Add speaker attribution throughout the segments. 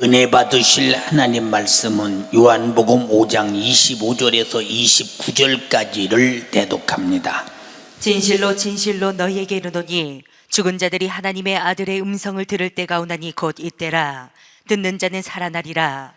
Speaker 1: 은혜 받으실 하나님 말씀은 요한복음 5장 25절에서 29절까지를 대독합니다.
Speaker 2: 진실로 진실로 너희에게 이르노니 죽은 자들이 하나님의 아들의 음성을 들을 때가 오나니 곧 이때라. 듣는 자는 살아나리라.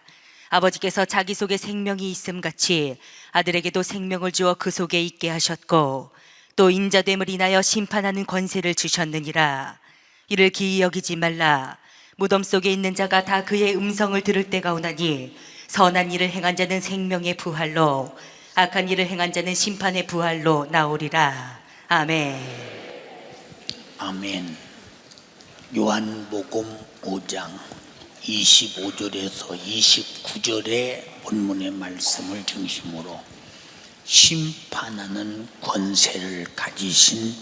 Speaker 2: 아버지께서 자기 속에 생명이 있음같이 아들에게도 생명을 주어 그 속에 있게 하셨고 또 인자됨을 인하여 심판하는 권세를 주셨느니라. 이를 기이 여기지 말라. 무덤 속에 있는 자가 다 그의 음성을 들을 때가 오나니 선한 일을 행한 자는 생명의 부활로 악한 일을 행한 자는 심판의 부활로 나오리라. 아멘.
Speaker 1: 아멘. 요한복음 5장 25절에서 29절의 본문의 말씀을 중심으로 심판하는 권세를 가지신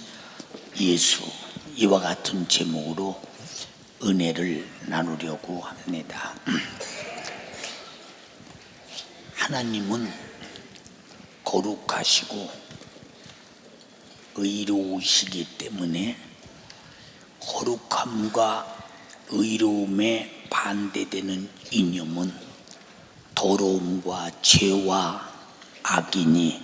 Speaker 1: 예수, 이와 같은 제목으로 은혜를 나누려고 합니다. 하나님은 거룩하시고 의로우시기 때문에 거룩함과 의로움에 반대되는 이념은 더러움과 죄와 악이니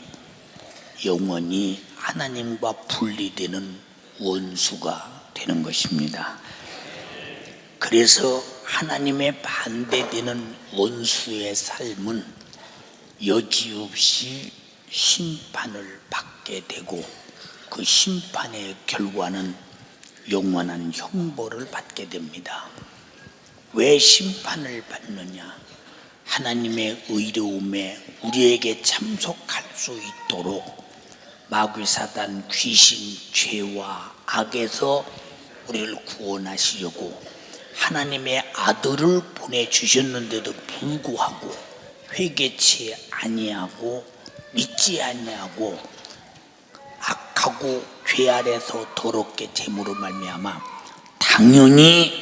Speaker 1: 영원히 하나님과 분리되는 원수가 되는 것입니다. 그래서 하나님의 반대되는 원수의 삶은 여지없이 심판을 받게 되고 그 심판의 결과는 영원한 형벌을 받게 됩니다. 왜 심판을 받느냐? 하나님의 의로움에 우리에게 참석할 수 있도록 마귀 사단 귀신 죄와 악에서 우리를 구원하시려고 하나님의 아들을 보내주셨는데도 불구하고 회개치 아니하고 믿지 아니하고 악하고 죄 아래서 더럽게 재물로 말미암아 당연히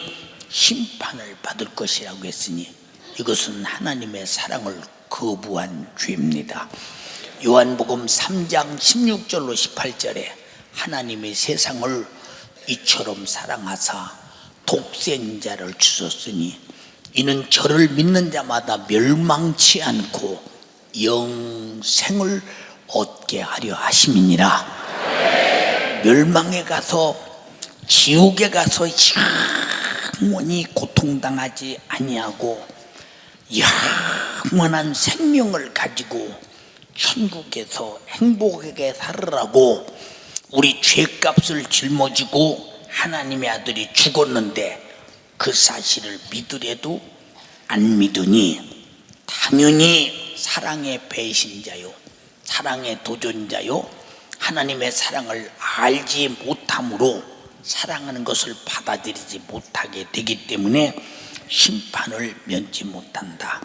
Speaker 1: 심판을 받을 것이라고 했으니 이것은 하나님의 사랑을 거부한 죄입니다. 요한복음 3장 16절로 18절에 하나님의 세상을 이처럼 사랑하사 독생자를 주셨으니 이는 저를 믿는 자마다 멸망치 않고 영생을 얻게 하려 하심이니라. 멸망에 가서 지옥에 가서 영원히 고통당하지 아니하고 영원한 생명을 가지고 천국에서 행복하게 살으라고 우리 죄값을 짊어지고 하나님의 아들이 죽었는데 그 사실을 믿으래도 안 믿으니 당연히 사랑의 배신자요, 사랑의 도전자요, 하나님의 사랑을 알지 못함으로 사랑하는 것을 받아들이지 못하게 되기 때문에 심판을 면치 못한다.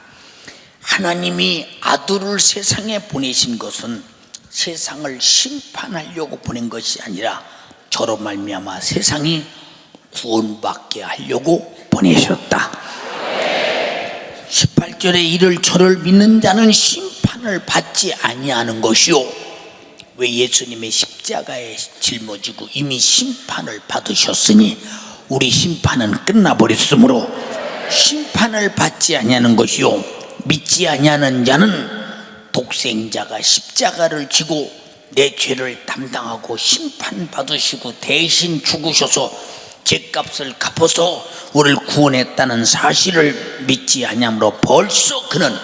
Speaker 1: 하나님이 아들을 세상에 보내신 것은 세상을 심판하려고 보낸 것이 아니라 저로 말미암아 세상이 구원받게 하려고 보내셨다. 18절에 이를 저를 믿는 자는 심판을 받지 아니하는 것이요. 왜? 예수님의 십자가에 짊어지고 이미 심판을 받으셨으니 우리 심판은 끝나버렸으므로 심판을 받지 아니하는 것이요, 믿지 아니하는 자는 독생자가 십자가를 지고 내 죄를 담당하고 심판받으시고 대신 죽으셔서 죄값을 갚아서 우리를 구원했다는 사실을 믿지 아니하므로 벌써 그는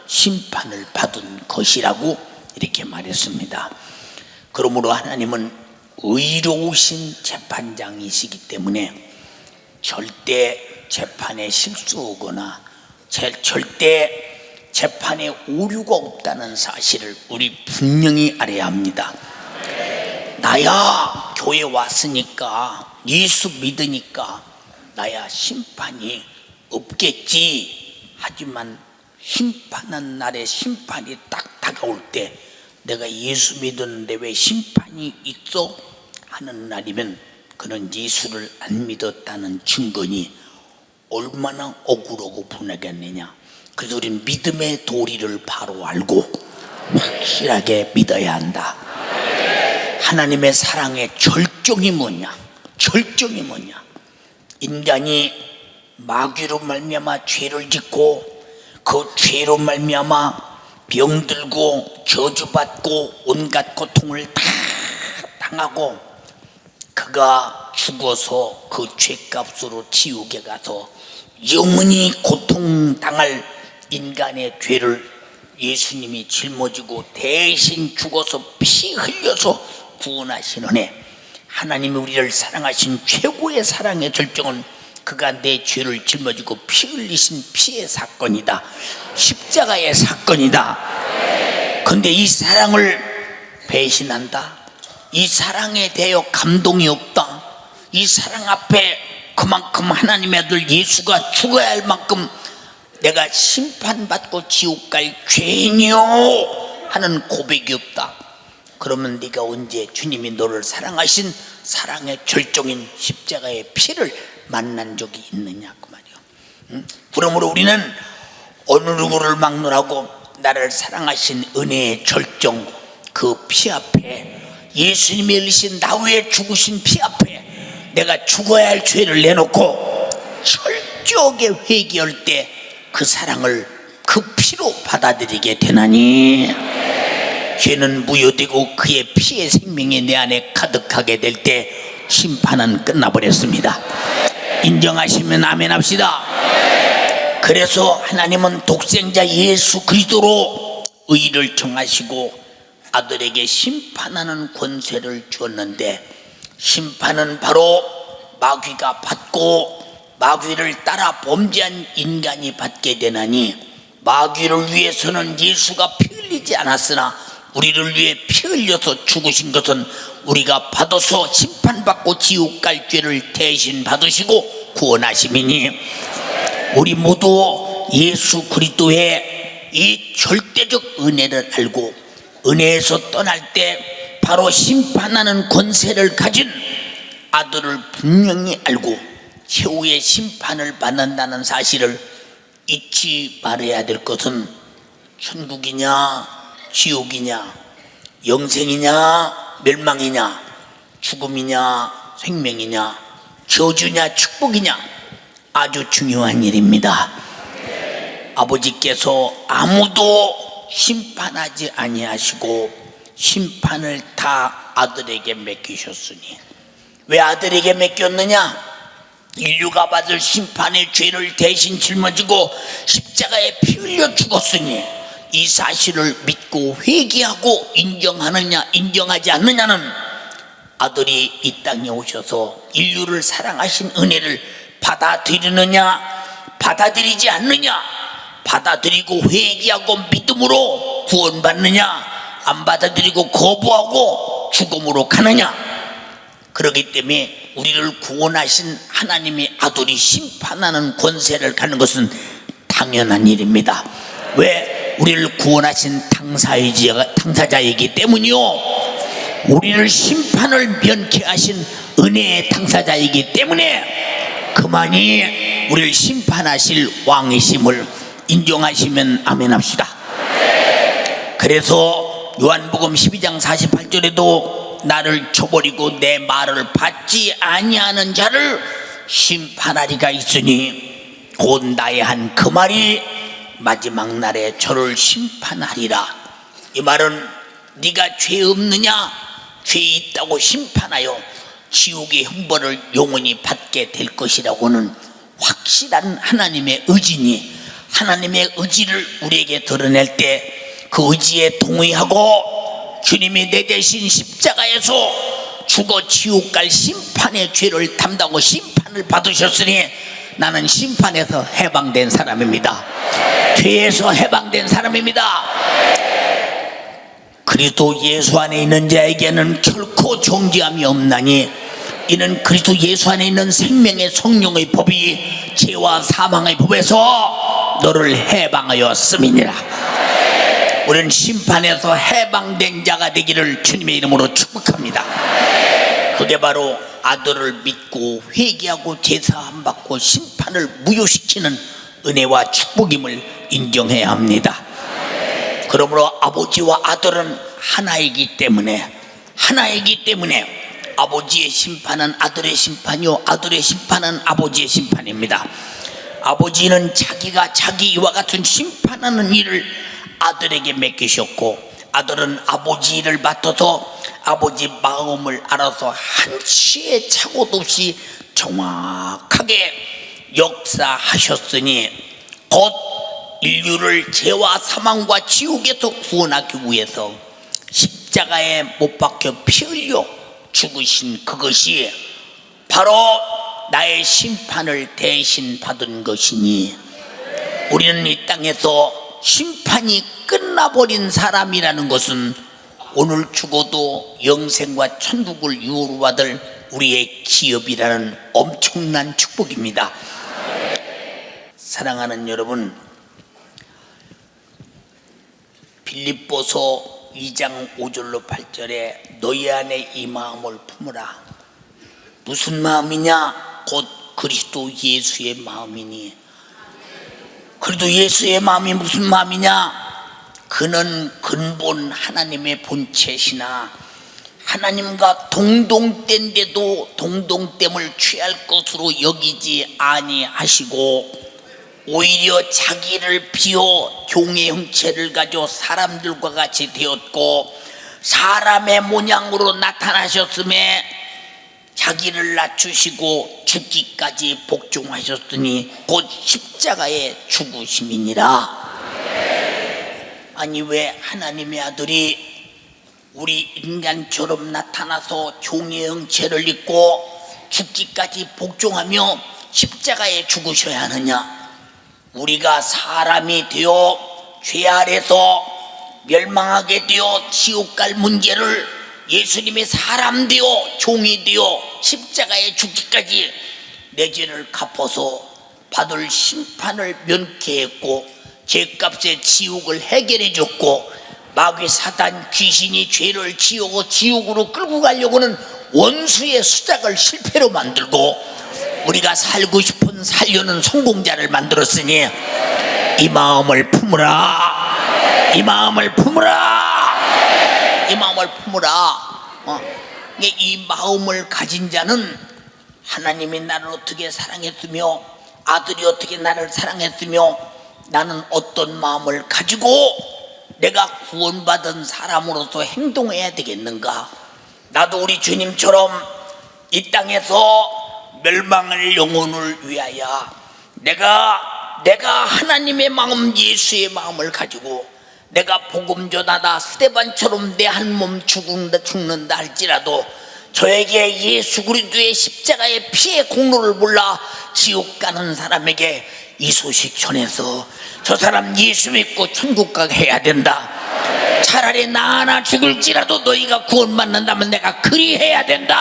Speaker 1: 심판을 받은 것이라고 이렇게 말했습니다. 그러므로 하나님은 의로우신 재판장이시기 때문에 절대 재판에 실수하거나 절대 재판에 오류가 없다는 사실을 우리 분명히 알아야 합니다. 나야 교회 왔으니까 예수 믿으니까 나야 심판이 없겠지. 하지만 심판한 날에 심판이 딱 다가올 때 내가 예수 믿었는데 왜 심판이 있어? 하는 날이면 그는 예수를 안 믿었다는 증거니 얼마나 억울하고 분하겠느냐. 그래서 우리는 믿음의 도리를 바로 알고 확실하게 믿어야 한다. 하나님의 사랑의 절정이 뭐냐? 절정이 뭐냐? 인간이 마귀로 말미암아 죄를 짓고 그 죄로 말미암아 병들고 저주받고 온갖 고통을 다 당하고 그가 죽어서 그 죄값으로 지옥에 가서 영원히 고통당할 인간의 죄를 예수님이 짊어지고 대신 죽어서 피 흘려서 구원하신 은혜, 하나님이 우리를 사랑하신 최고의 사랑의 절정은 그가 내 죄를 짊어지고 피 흘리신 피의 사건이다. 십자가의 사건이다. 그런데 이 사랑을 배신한다. 이 사랑에 대하여 감동이 없다. 이 사랑 앞에 그만큼 하나님의 아들 예수가 죽어야 할 만큼 내가 심판받고 지옥 갈 죄인이요 하는 고백이 없다. 그러면 네가 언제 주님이 너를 사랑하신 사랑의 절정인 십자가의 피를 만난 적이 있느냐 그 말이요. 응? 그러므로 우리는 어느 누구를 막론하고 나를 사랑하신 은혜의 절정 그 피 앞에, 예수님이 흘리신 나 위에 죽으신 피 앞에 내가 죽어야 할 죄를 내놓고 철저하게 회개할 때 그 사랑을 그 피로 받아들이게 되나니, 죄는 무효되고 그의 피의 생명이 내 안에 가득하게 될 때 심판은 끝나버렸습니다. 인정하시면 아멘 합시다. 그래서 하나님은 독생자 예수 그리스도로 의를 정하시고 아들에게 심판하는 권세를 주었는데, 심판은 바로 마귀가 받고 마귀를 따라 범죄한 인간이 받게 되나니, 마귀를 위해서는 예수가 피 흘리지 않았으나 우리를 위해 피 흘려서 죽으신 것은 우리가 받아서 심판받고 지옥 갈 죄를 대신 받으시고 구원하심이니, 우리 모두 예수 그리스도의 이 절대적 은혜를 알고 은혜에서 떠날 때 바로 심판하는 권세를 가진 아들을 분명히 알고 최후의 심판을 받는다는 사실을 잊지 말아야 될 것은, 천국이냐 지옥이냐, 영생이냐 멸망이냐, 죽음이냐 생명이냐, 저주냐 축복이냐, 아주 중요한 일입니다. 아버지께서 아무도 심판하지 아니하시고 심판을 다 아들에게 맡기셨으니, 왜 아들에게 맡겼느냐? 인류가 받을 심판의 죄를 대신 짊어지고 십자가에 피 흘려 죽었으니, 이 사실을 믿고 회개하고 인정하느냐 인정하지 않느냐는 아들이 이 땅에 오셔서 인류를 사랑하신 은혜를 받아들이느냐 받아들이지 않느냐, 받아들이고 회개하고 믿음으로 구원받느냐, 안 받아들이고 거부하고 죽음으로 가느냐. 그렇기 때문에 우리를 구원하신 하나님의 아들이 심판하는 권세를 갖는 것은 당연한 일입니다. 왜? 우리를 구원하신 당사자이기 때문이요, 우리를 심판을 면케 하신 은혜의 당사자이기 때문에 그만이 우리를 심판하실 왕이심을 인정하시면 아멘 합시다. 그래서 요한복음 12장 48절에도 나를 쳐버리고 내 말을 받지 아니하는 자를 심판하리가 있으니, 곧 나의 한 그 말이 마지막 날에 저를 심판하리라. 이 말은 네가 죄 없느냐, 죄 있다고 심판하여 지옥의 형벌을 영원히 받게 될 것이라고는 확실한 하나님의 의지니, 하나님의 의지를 우리에게 드러낼 때 그 의지에 동의하고 주님이 내 대신 십자가에서 죽어 지옥 갈 심판의 죄를 담당하고 심판을 받으셨으니 나는 심판에서 해방된 사람입니다. 죄에서 해방된 사람입니다. 그리스도 예수 안에 있는 자에게는 결코 정죄함이 없나니, 이는 그리스도 예수 안에 있는 생명의 성령의 법이 죄와 사망의 법에서 너를 해방하였음이니라. 우리는 심판에서 해방된 자가 되기를 주님의 이름으로 축복합니다. 그게 바로 아들을 믿고 회개하고 제사함 받고 심판을 무효시키는 은혜와 축복임을 인정해야 합니다. 그러므로 아버지와 아들은 하나이기 때문에 아버지의 심판은 아들의 심판이요, 아들의 심판은 아버지의 심판입니다. 아버지는 자기가 자기 이와 같은 심판하는 일을 아들에게 맡기셨고, 아들은 아버지 일을 맡아서 아버지 마음을 알아서 한치의 착오도 없이 정확하게 역사하셨으니, 곧 인류를 죄와 사망과 지옥에서 구원하기 위해서 십자가에 못 박혀 피 흘려 죽으신 그것이 바로 나의 심판을 대신 받은 것이니, 우리는 이 땅에서 심판이 끝나버린 사람이라는 것은 오늘 죽어도 영생과 천국을 유효로 받을 우리의 기업이라는 엄청난 축복입니다. 사랑하는 여러분, 빌립보서 2장 5절로 8절에 너희 안에 이 마음을 품으라. 무슨 마음이냐? 곧 그리스도 예수의 마음이니. 그래도 예수의 마음이 무슨 마음이냐? 그는 근본 하나님의 본체시나 하나님과 동동된데도 동동됨을 취할 것으로 여기지 아니하시고, 오히려 자기를 비워 종의 형체를 가져 사람들과 같이 되었고, 사람의 모양으로 나타나셨음에 자기를 낮추시고 죽기까지 복종하셨으니 곧 십자가에 죽으심이니라. 아니, 왜 하나님의 아들이 우리 인간처럼 나타나서 종의 형체를 입고 죽기까지 복종하며 십자가에 죽으셔야 하느냐? 우리가 사람이 되어 죄 아래서 멸망하게 되어 지옥 갈 문제를 예수님이 사람 되어 종이 되어 십자가에 죽기까지 내 죄를 갚아서 받을 심판을 면케했고, 죄값의 지옥을 해결해 줬고, 마귀 사단 귀신이 죄를 지우고 지옥으로 끌고 가려고는 원수의 수작을 실패로 만들고, 우리가 살고 싶은 살려는 성공자를 만들었으니 이 마음을 품으라. 이 마음을 품으라. 이 마음을 품으라. 이 마음을 가진 자는 하나님이 나를 어떻게 사랑했으며 아들이 어떻게 나를 사랑했으며 나는 어떤 마음을 가지고 내가 구원받은 사람으로서 행동해야 되겠는가? 나도 우리 주님처럼 이 땅에서 멸망할 영혼을 위하여 내가 하나님의 마음, 예수의 마음을 가지고 내가 복음 전하다 스데반처럼 내 한 몸 죽는다 할지라도 저에게 예수 그리스도의 십자가의 피의 공로를 몰라 지옥 가는 사람에게 이 소식 전해서 저 사람 예수 믿고 천국 가게 해야 된다. 차라리 나 하나 죽을지라도 너희가 구원받는다면 내가 그리 해야 된다.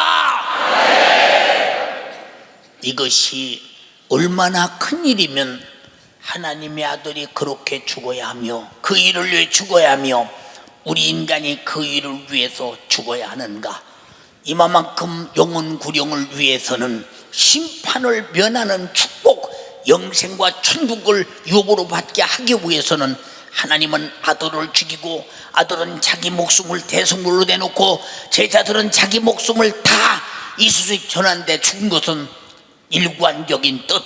Speaker 1: 이것이 얼마나 큰 일이면 하나님의 아들이 그렇게 죽어야 하며 그 일을 위해 죽어야 하며 우리 인간이 그 일을 위해서 죽어야 하는가? 이만큼 영혼 구령을 위해서는 심판을 면하는 축복, 영생과 천국을 유업으로 받게 하기 위해서는 하나님은 아들을 죽이고 아들은 자기 목숨을 대성물로 내놓고 제자들은 자기 목숨을 다 이수식 전하는데 죽은 것은 일관적인 뜻,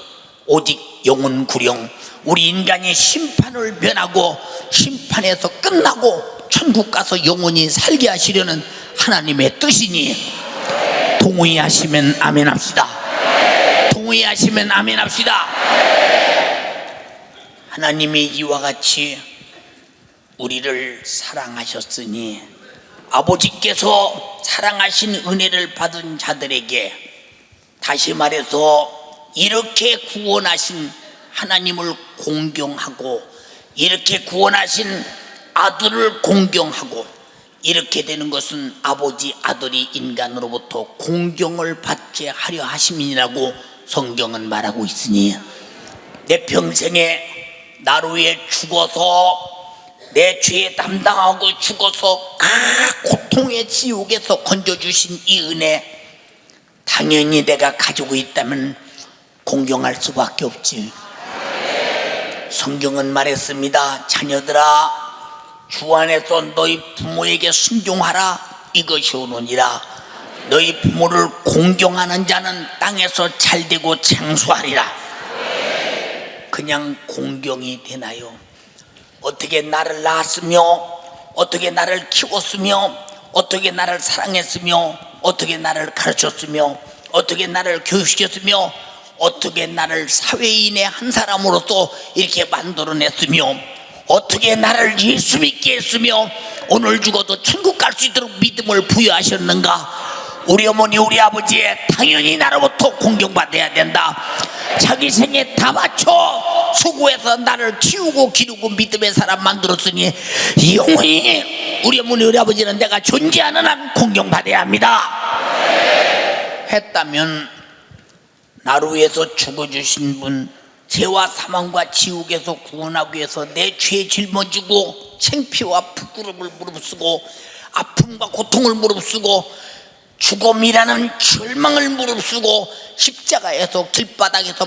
Speaker 1: 오직 영혼 구령, 우리 인간이 심판을 면하고 심판에서 끝나고 천국 가서 영원히 살게 하시려는 하나님의 뜻이니 동의하시면 아멘 합시다. 동의하시면 아멘 합시다. 하나님이 이와 같이 우리를 사랑하셨으니 아버지께서 사랑하신 은혜를 받은 자들에게, 다시 말해서 이렇게 구원하신 하나님을 공경하고 이렇게 구원하신 아들을 공경하고 이렇게 되는 것은 아버지 아들이 인간으로부터 공경을 받게 하려 하심이라고 성경은 말하고 있으니, 내 평생에 나로 위해 죽어서 내 죄에 담당하고 죽어서 그 고통의 지옥에서 건져주신 이 은혜, 당연히 내가 가지고 있다면 공경할 수밖에 없지. 성경은 말했습니다. 자녀들아, 주 안에서 너희 부모에게 순종하라. 이것이 오느니라. 너희 부모를 공경하는 자는 땅에서 잘되고 장수하리라. 그냥 공경이 되나요? 어떻게 나를 낳았으며, 어떻게 나를 키웠으며, 어떻게 나를 사랑했으며, 어떻게 나를 가르쳤으며, 어떻게 나를 교육시켰으며, 어떻게 나를 사회인의 한 사람으로서 이렇게 만들어냈으며, 어떻게 나를 예수 믿게 했으며 오늘 죽어도 천국 갈 수 있도록 믿음을 부여하셨는가? 우리 어머니 우리 아버지 당연히 나로부터 공경받아야 된다. 자기 생에 다 바쳐 수고해서 나를 키우고 기르고 믿음의 사람 만들었으니 영원히 우리 어머니 우리 아버지는 내가 존재하는 한 공경받아야 합니다 했다면, 나를 위해서 죽어주신 분, 죄와 사망과 지옥에서 구원하기 위해서 내 죄 짊어지고 창피와 부끄러움을 무릅쓰고 아픔과 고통을 무릅쓰고 죽음이라는 절망을 무릅쓰고 십자가에서 길바닥에서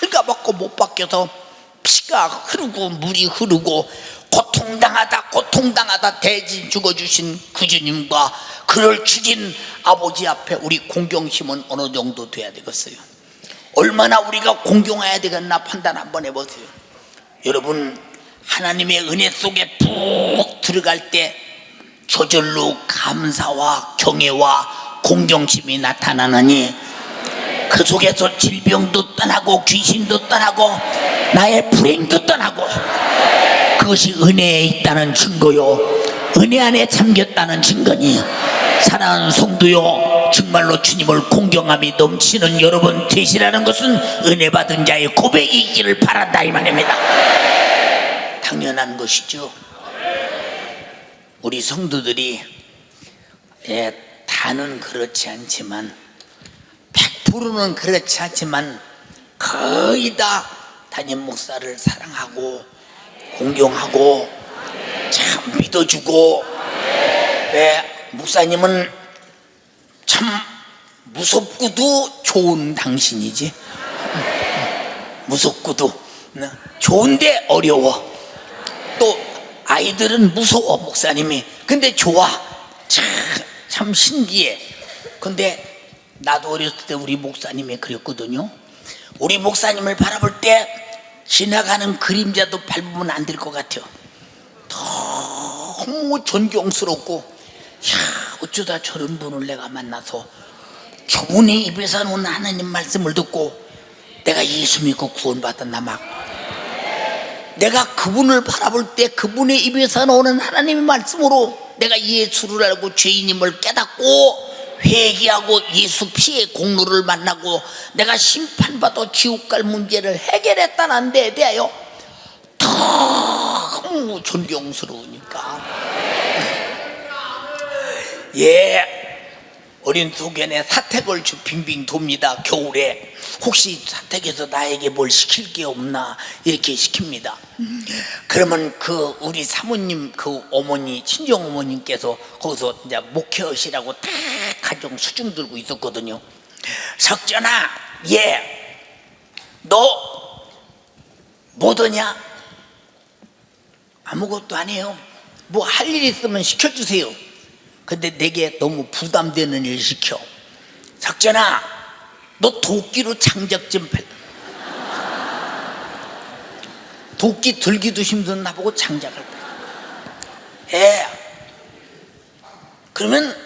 Speaker 1: 발가벗고 못 박혀서 피가 흐르고 물이 흐르고 고통당하다 대신 죽어주신 그 주님과 그를 주신 아버지 앞에 우리 공경심은 어느 정도 돼야 되겠어요? 얼마나 우리가 공경해야 되겠나 판단 한번 해보세요. 여러분, 하나님의 은혜 속에 푹 들어갈 때 저절로 감사와 경애와 공경심이 나타나느니 그 속에서 질병도 떠나고 귀신도 떠나고 나의 불행도 떠나고, 그것이 은혜에 있다는 증거요, 은혜 안에 잠겼다는 증거니, 사랑하는 성도요, 정말로 주님을 공경함이 넘치는 여러분 되시라는 것은 은혜 받은 자의 고백이 있기를 바란다 이 말입니다. 당연한 것이죠. 우리 성도들이 다는 그렇지 않지만 100%는 그렇지 않지만 거의 다 담임 목사를 사랑하고 공경하고 참 믿어주고, 목사님은 참 무섭고도 좋은 당신이지. 무섭고도 좋은데 어려워. 또 아이들은 무서워 목사님이, 근데 좋아. 참 신기해. 근데 나도 어렸을 때 우리 목사님이 그랬거든요. 우리 목사님을 바라볼 때 지나가는 그림자도 밟으면 안 될 것 같아요. 너무 존경스럽고, 어쩌다 저런 분을 내가 만나서 저분의 입에서 나온 하나님 말씀을 듣고 내가 예수 믿고 구원받았나. 막 내가 그분을 바라볼 때 그분의 입에서 나오는 하나님의 말씀으로 내가 예수를 알고 죄인임을 깨닫고 회개하고 예수 피의 공로를 만나고 내가 심판받아 지옥 갈 문제를 해결했다는 데에 대하여 너무 존경스러우니까. 어린 소견에 사택을 빙빙 돕니다. 겨울에 혹시 사택에서 나에게 뭘 시킬 게 없나 이렇게 시킵니다. 그러면 그 우리 사모님 그 어머니 친정 어머님께서 거기서 이제 목회하시라고 다 가정 수중 들고 있었거든요. 석전아, 너 뭐더냐? 아무것도 안 해요. 뭐 할 일 있으면 시켜주세요. 근데 내게 너무 부담되는 일 시켜. 석전아, 너 도끼로 장작 좀 펼. 도끼 들기도 힘든 나보고 장작을 펼. 그러면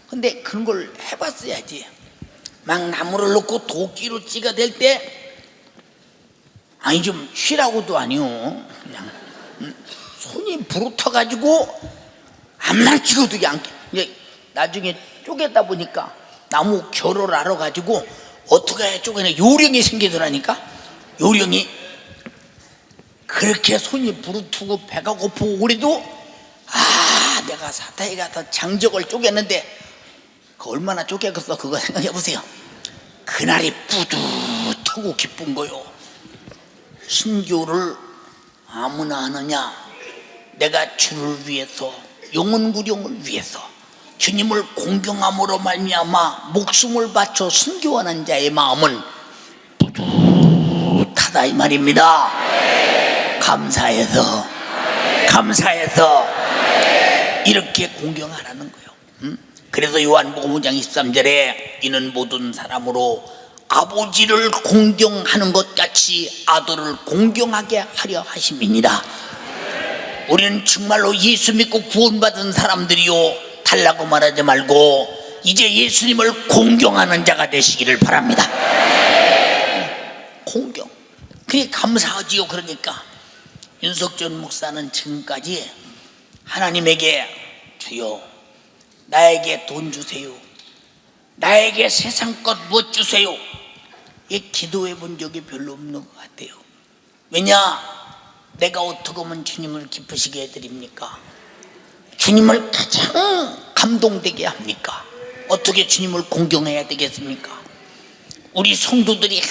Speaker 1: 근데 그런 걸 해봤어야지. 막 나무를 넣고 도끼로 찍어댈 때 아니 좀 쉬라고도 아니요. 그냥 손이 부르터가지고 암만 찍어도 이제 나중에 쪼개다 보니까 나무 결을 알아가지고 어떻게 쪼개냐 요령이 생기더라니까. 요령이 그렇게 손이 부르트고 배가 고프고 그래도 내가 사타에 가서 장적을 쪼개는데 그 얼마나 쪼개겠어. 그거 생각해보세요. 그날이 뿌듯하고 기쁜 거요. 신교를 아무나 하느냐? 내가 주를 위해서 영혼구령을 위해서 주님을 공경함으로 말미암아 목숨을 바쳐 순교하는 자의 마음은 뿌듯하다 이 말입니다. 감사해서 이렇게 공경하라는 거예요. 그래서 요한복음 5장 23절에 이는 모든 사람으로 아버지를 공경하는 것 같이 아들을 공경하게 하려 하심이니라. 우리는 정말로 예수 믿고 구원받은 사람들이요, 달라고 말하지 말고 이제 예수님을 공경하는 자가 되시기를 바랍니다. 공경, 그게 감사하지요. 그러니까 윤석전 목사는 지금까지 하나님에게 주여 나에게 돈 주세요, 나에게 세상 것 무엇 주세요, 이 기도해 본 적이 별로 없는 것 같아요. 왜냐? 내가 어떻게 하면 주님을 기쁘시게 해드립니까? 주님을 가장 감동되게 합니까? 어떻게 주님을 공경해야 되겠습니까? 우리 성도들이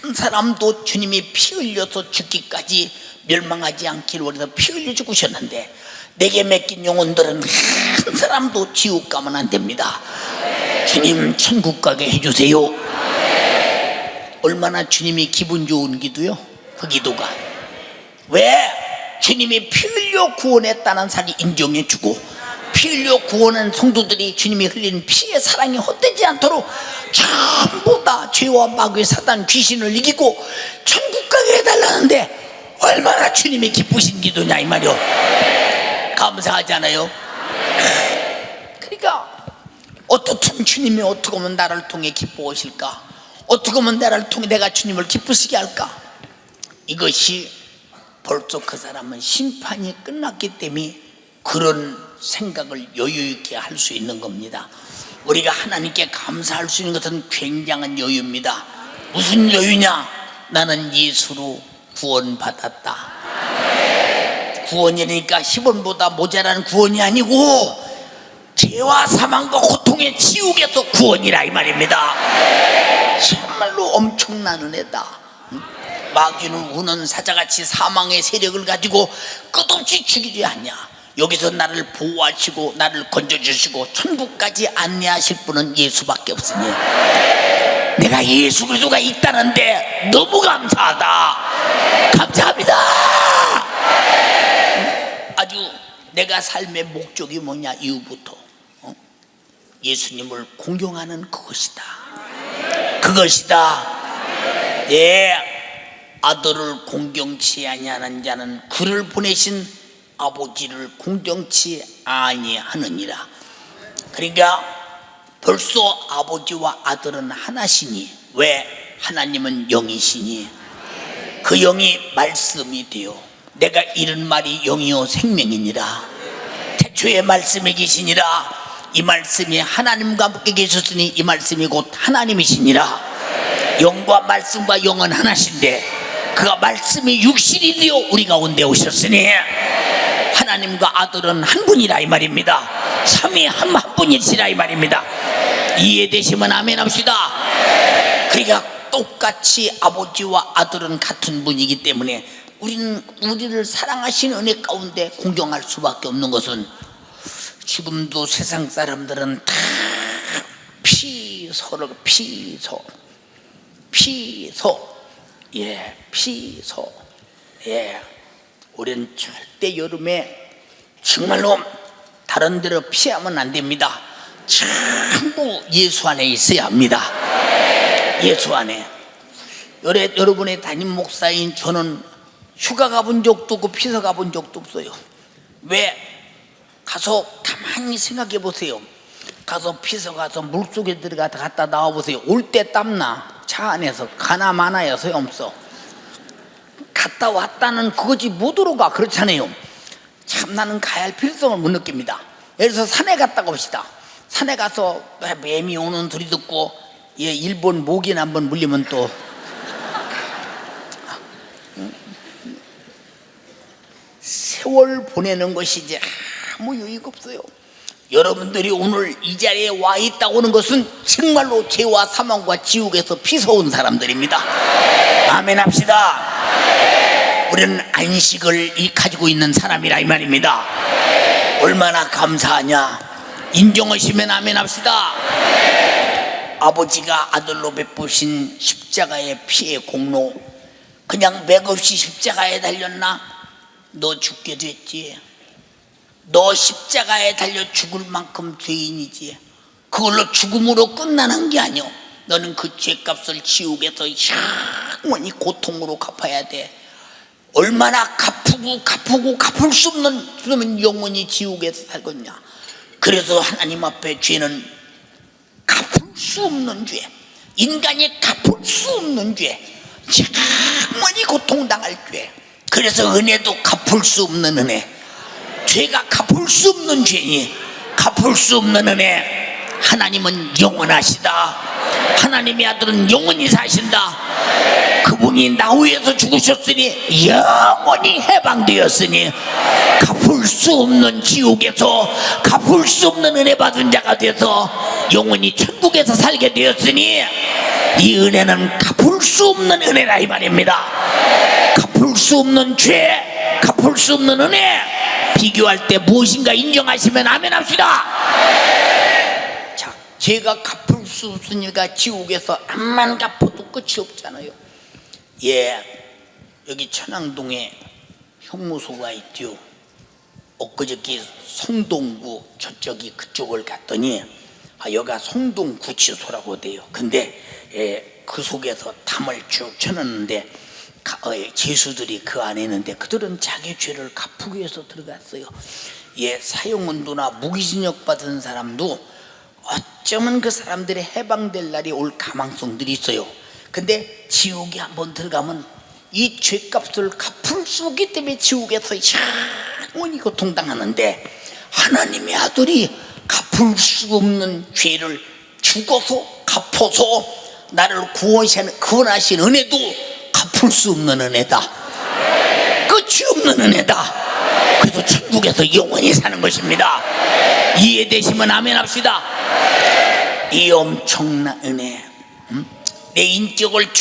Speaker 1: 한 사람도 주님이 피 흘려서 죽기까지 멸망하지 않기를 원해서 피 흘려 죽으셨는데, 내게 맡긴 영혼들은 한 사람도 지옥 가면 안 됩니다. 주님 천국 가게 해주세요. 얼마나 주님이 기분 좋은 기도요, 그 기도가. 왜? 주님이 피 흘려 구원했다는 사실이 인정해주고, 피 흘려 구원한 성도들이 주님이 흘린 피의 사랑이 헛되지 않도록 전부 다 죄와 마귀 사단 귀신을 이기고 천국 가게 해달라는데 얼마나 주님이 기쁘신 기도냐 이 말이요. 감사하잖아요. 그러니까 어떻든 주님이 어떻게 하면 나를 통해 기뻐하실까, 어떻게 하면 나를 통해 내가 주님을 기쁘시게 할까. 이것이 벌써 그 사람은 심판이 끝났기 때문에 그런 생각을 여유 있게 할 수 있는 겁니다. 우리가 하나님께 감사할 수 있는 것은 굉장한 여유입니다. 무슨 여유냐? 나는 예수로 구원받았다. 구원이니까 10원보다 모자란 구원이 아니고 죄와 사망과 고통의 지옥에서 구원이라 이 말입니다. 정말로 엄청난 은혜다. 마귀는 우는 사자같이 사망의 세력을 가지고 끝없이 죽이지 않냐. 여기서 나를 보호하시고 나를 건져주시고 천국까지 안내하실 분은 예수밖에 없으니 내가 예수 그리스도가 있다는데 너무 감사하다. 감사합니다. 아주 내가 삶의 목적이 뭐냐, 이후부터 예수님을 공경하는 그것이다. 그것이다. 예, 아들을 공경치 아니하는 자는 그를 보내신 아버지를 공경치 아니하느니라. 그러니까 벌써 아버지와 아들은 하나시니, 왜? 하나님은 영이시니 그 영이 말씀이 되어 내가 이른 말이 영이요 생명이니라. 태초에 말씀이 계시니라. 이 말씀이 하나님과 함께 계셨으니 이 말씀이 곧 하나님이시니라. 영과 말씀과 영은 하나신데 그가 말씀이 육신이 되어 우리 가운데 오셨으니 하나님과 아들은 한 분이라 이 말입니다. 삼위 한 분이시라 이 말입니다. 이해되시면 아멘 합시다. 그러니까 똑같이 아버지와 아들은 같은 분이기 때문에 우리를 사랑하시는 은혜 가운데 공경할 수밖에 없는 것은, 지금도 세상 사람들은 다 피서를 피서 우리는 절대 여름에 정말로 다른 데로 피하면 안 됩니다. 전부 예수 안에 있어야 합니다. 예수 안에. 여러분의 담임 목사인 저는 휴가 가본 적도 없고 피서 가본 적도 없어요. 왜? 가서 가만히 생각해 보세요. 가서 피서 가서 물속에 들어가서 갔다 나와 보세요. 올 때 땀나. 차 안에서 가나 마나야 소용없어. 갔다 왔다는 그거지 못 오러가. 그렇잖아요. 참 나는 가야 할 필요성을 못 느낍니다. 예를 들어서 산에 갔다 옵시다. 산에 가서 매미 오는 소리 듣고 일본 모기나 한번 물리면 또 세월 보내는 것이 이제 아무 의의가 없어요. 여러분들이 오늘 이 자리에 와 있다고 하는 것은 정말로 죄와 사망과 지옥에서 피서온 사람들입니다. 아멘 합시다. 우리는 안식을 가지고 있는 사람이라 이 말입니다. 얼마나 감사하냐. 인정하시면 아멘 합시다. 아버지가 아들로 베푸신 십자가의 피의 공로, 그냥 맥없이 십자가에 달렸나? 너 죽게 됐지. 너 십자가에 달려 죽을 만큼 죄인이지. 그걸로 죽음으로 끝나는 게 아니오. 너는 그 죄값을 지옥에서 영원히 고통으로 갚아야 돼. 얼마나 갚고 갚을 수 없는 그러면 영원히 지옥에서 살겠냐. 그래서 하나님 앞에 죄는 갚을 수 없는 죄, 인간이 갚을 수 없는 죄, 영원히 고통당할 죄. 그래서 은혜도 갚을 수 없는 은혜. 죄가 갚을 수 없는 죄니 갚을 수 없는 은혜. 하나님은 영원하시다. 하나님의 아들은 영원히 사신다. 그분이 나 위해서 죽으셨으니 영원히 해방되었으니 갚을 수 없는 지옥에서 갚을 수 없는 은혜 받은 자가 돼서 영원히 천국에서 살게 되었으니 이 은혜는 갚을 수 없는 은혜라 이 말입니다. 갚을 수 없는 죄, 갚을 수 없는 은혜, 비교할 때 무엇인가 인정하시면 아멘 합시다. 자, 죄가 갚을 수 없으니까 지옥에서 암만 갚아도 끝이 없잖아요. 예, 여기 천왕동에 형무소가 있죠. 엊그저께 성동구 저쪽이 그쪽을 갔더니 여기가 성동구치소라고 돼요. 근데 그 속에서 담을 쭉 쳐놨는데 죄수들이 그 안에 있는데 그들은 자기 죄를 갚기 위해서 들어갔어요. 예, 사형운동이나 무기징역 받은 사람도 어쩌면 그 사람들이 해방될 날이 올 가망성들이 있어요. 근데 지옥에 한번 들어가면 이 죄값을 갚을 수 없기 때문에 지옥에서 영원히 고통당하는데 하나님의 아들이 갚을 수 없는 죄를 죽어서 갚아서 나를 구원하신 은혜도 갚을 수 없는 은혜다. 끝이 없는 은혜다. 그래서 천국에서 영원히 사는 것입니다. 이해되시면 아멘 합시다. 이 엄청난 은혜, 내 인격을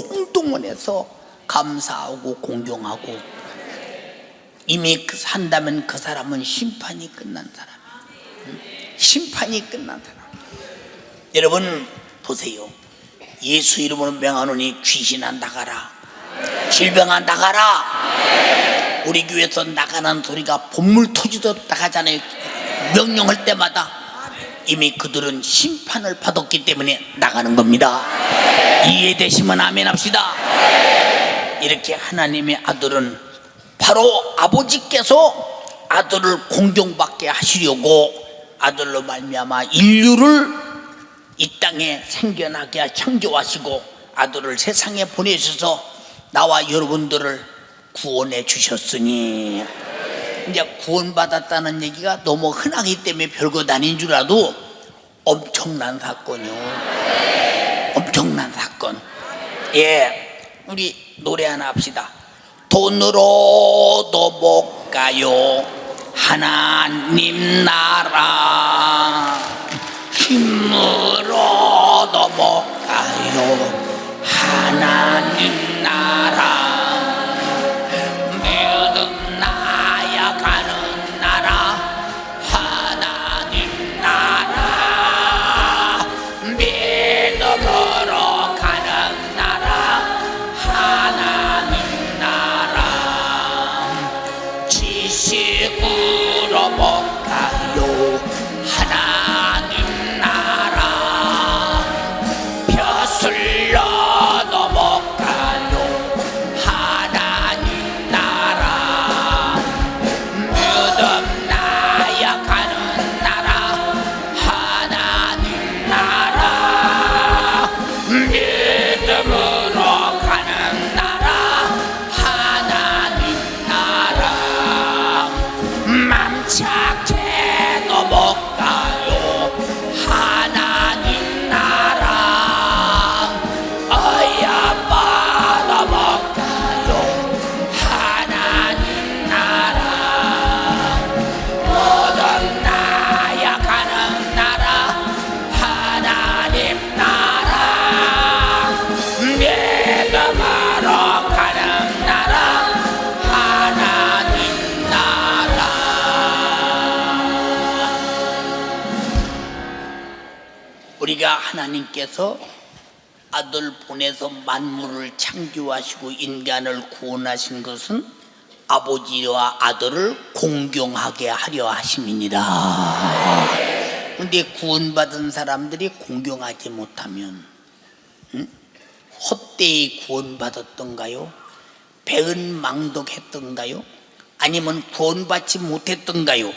Speaker 1: 총동원해서 감사하고 공경하고 이미 산다면 그 사람은 심판이 끝난 사람, 심판이 끝난 사람. 여러분 보세요. 예수 이름으로 명하노니 귀신아 나가라, 질병아 나가라. 우리 교회에서 나가는 소리가 본물 터지듯 나가잖아요. 명령할 때마다 이미 그들은 심판을 받았기 때문에 나가는 겁니다. 이해되시면 아멘 합시다. 이렇게 하나님의 아들은 바로 아버지께서 아들을 공경받게 하시려고 아들로 말미암아 인류를 이 땅에 생겨나게 창조하시고 아들을 세상에 보내셔서 나와 여러분들을 구원해 주셨으니, 이제 구원받았다는 얘기가 너무 흔하기 때문에 별것 아닌 줄 알아도 엄청난 사건이요. 엄청난 사건. 예, 우리 노래 하나 합시다. 돈으로도 못 가요 하나님 나라, 힘으로도 못 가요 하나님 나라, 믿음 나야 가는 나라 하나님 나라, 믿음으로 가는 나라 하나님 나라, 지식으로 못 가요 하나님 나라, 벼슬러도 못 가요 하나님 나라, 믿음 나야 가는 나라 하나님 나라, 믿음으로 가는 나라 하나님 나라, 맘착해도 못 가요 하나님 나라, 어여봐도 못 가요 하나님 나라, 모든 나야 가는 나라 하나님 나라, 믿음으로 가는 나라 하나님 나라. 우리가 하나님께서 아들 보내서 만물을 창조하시고 인간을 구원하신 것은 아버지와 아들을 공경하게 하려 하심이니라. 근데 구원받은 사람들이 공경하지 못하면 헛되이 구원받았던가요? 배은망덕했던가요? 아니면 구원받지 못했던가요?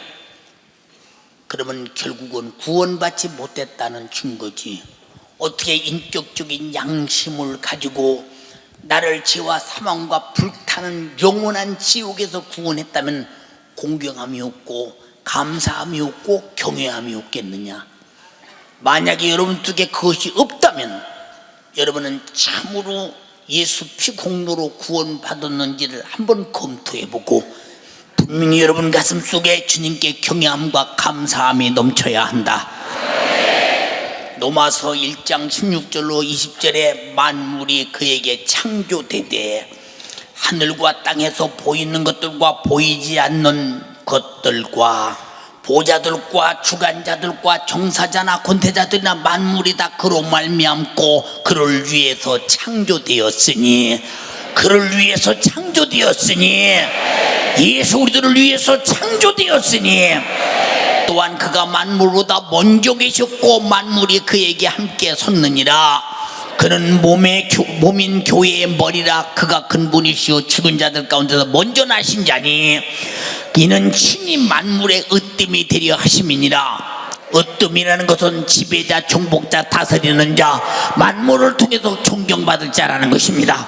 Speaker 1: 그러면 결국은 구원받지 못했다는 증거지. 어떻게 인격적인 양심을 가지고 나를 죄와 사망과 불타는 영원한 지옥에서 구원했다면 공경함이 없고 감사함이 없고 경외함이 없겠느냐? 만약에 여러분들께 그것이 없다면 여러분은 참으로 예수 피 공로로 구원받았는지를 한번 검토해보고 분명히 여러분 가슴 속에 주님께 경외함과 감사함이 넘쳐야 한다. 로마서 1장 16절로 20절에 만물이 그에게 창조되되 하늘과 땅에서 보이는 것들과 보이지 않는 것들과 보좌들과 주관자들과 종사자나 권세자들이나 만물이 다 그로 말미암고 그를 위해서 창조되었으니 예수 우리들을 위해서 창조되었으니 또한 그가 만물보다 먼저 계셨고 만물이 그에게 함께 섰느니라. 그는 몸인 교회의 머리라. 그가 근본이시오 죽은 자들 가운데서 먼저 나신 자니 이는 친히 만물의 으뜸이 되려 하심이니라. 으뜸이라는 것은 지배자, 종복자, 다스리는 자, 만물을 통해서 존경받을 자라는 것입니다.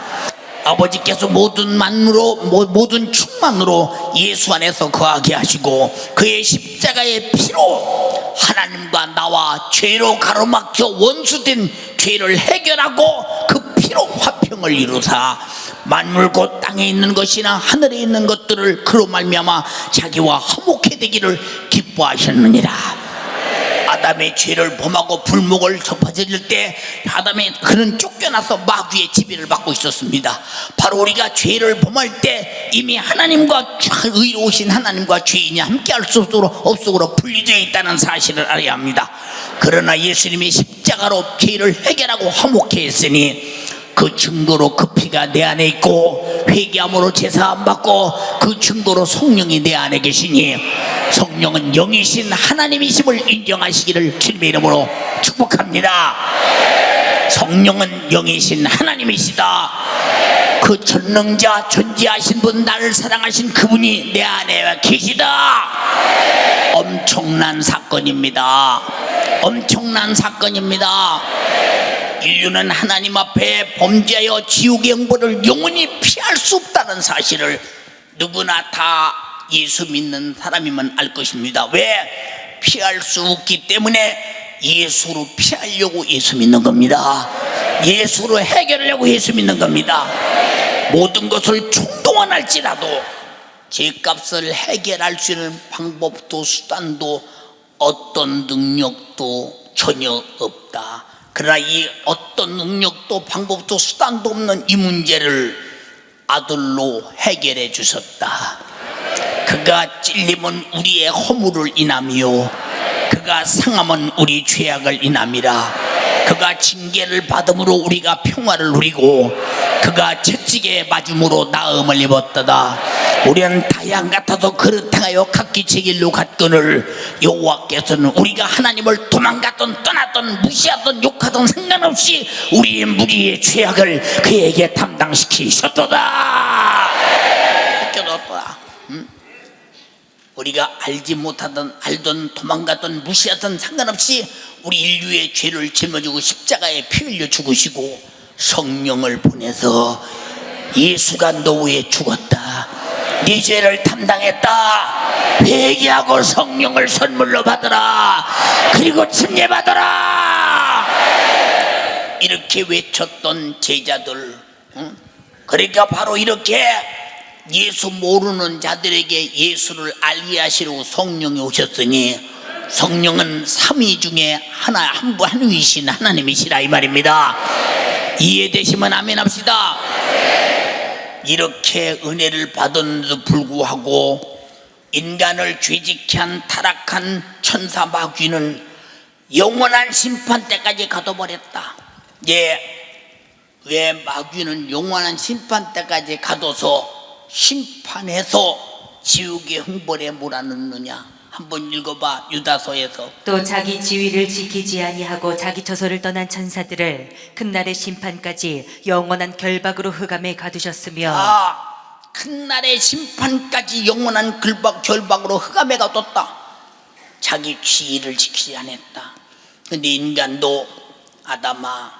Speaker 1: 아버지께서 모든 모든 충만으로 예수 안에서 거하게 하시고 그의 십자가의 피로 하나님과 나와 죄로 가로막혀 원수된 죄를 해결하고 그 피로 화평을 이루사 만물 곧 땅에 있는 것이나 하늘에 있는 것들을 그로 말미암아 자기와 화목해 되기를 기뻐하셨느니라. 아담의 죄를 범하고 불목을 덮어질 때 그는 쫓겨나서 마귀의 지배를 받고 있었습니다. 바로 우리가 죄를 범할 때 이미 하나님과 의로우신 하나님과 죄인이 함께할 수 없으므로 분리되어 있다는 사실을 알아야 합니다. 그러나 예수님이 십자가로 죄를 해결하고 화목해 했으니 그 증거로 그 피가 내 안에 있고 회개함으로 제사함 받고 그 증거로 성령이 내 안에 계시니 성령은 영이신 하나님이심을 인정하시기를 주님의 이름으로 축복합니다. 성령은 영이신 하나님이시다. 그 전능자 존재하신 분, 나를 사랑하신 그분이 내 안에 계시다. 엄청난 사건입니다. 인류는 하나님 앞에 범죄하여 지옥의 형벌을 영원히 피할 수 없다는 사실을 누구나 다 예수 믿는 사람이면 알 것입니다. 왜? 피할 수 없기 때문에 예수로 피하려고 예수 믿는 겁니다. 예수로 해결하려고 예수 믿는 겁니다. 모든 것을 총동원할지라도 죄값을 해결할 수 있는 방법도 수단도 어떤 능력도 전혀 없다. 그러나 이 어떤 능력도 방법도 수단도 없는 이 문제를 아들로 해결해 주셨다. 그가 찔림은 우리의 허물을 인하며 그가 상함은 우리 죄악을 인함이라. 그가 징계를 받음으로 우리가 평화를 누리고 그가 채찍에 맞음으로 나음을 입었다다. 우리는 다양 같아서 그릇하여 각기 제 길로 갔거늘 여호와께서는 우리가 하나님을 도망갔던 떠났던 무시하던 욕하던 상관없이 우리의 무리의 죄악을 그에게 담당시키셨도다. 우리가 알지 못하던 알던 도망갔던 무시하던 상관없이 우리 인류의 죄를 짊어지고 십자가에 피 흘려 죽으시고 성령을 보내서 예수가 너 위에 죽었다, 네 죄를 담당했다, 회개하고 성령을 선물로 받으라, 그리고 침례 받으라, 이렇게 외쳤던 제자들. 그러니까 바로 이렇게 예수 모르는 자들에게 예수를 알게 하시려고 성령이 오셨으니 성령은 삼위 중에 한 분이신 하나님이시라 이 말입니다. 이해되시면 아멘 합시다. 이렇게 은혜를 받았는데도 불구하고 인간을 죄짓게 한 타락한 천사 마귀는 영원한 심판 때까지 가둬버렸다. 왜 마귀는 영원한 심판 때까지 가둬서 심판해서 지옥의 형벌에 몰아넣느냐 한번 읽어봐. 유다서에서.
Speaker 2: 또 자기 지위를 지키지 아니하고 자기 처소를 떠난 천사들을 큰날의 심판까지 영원한 결박으로 흑암에 가두셨으며
Speaker 1: 큰 날의 심판까지 영원한 결박으로 흑암에 가뒀다. 자기 지위를 지키지 않았다. 근데 인간도 아담아,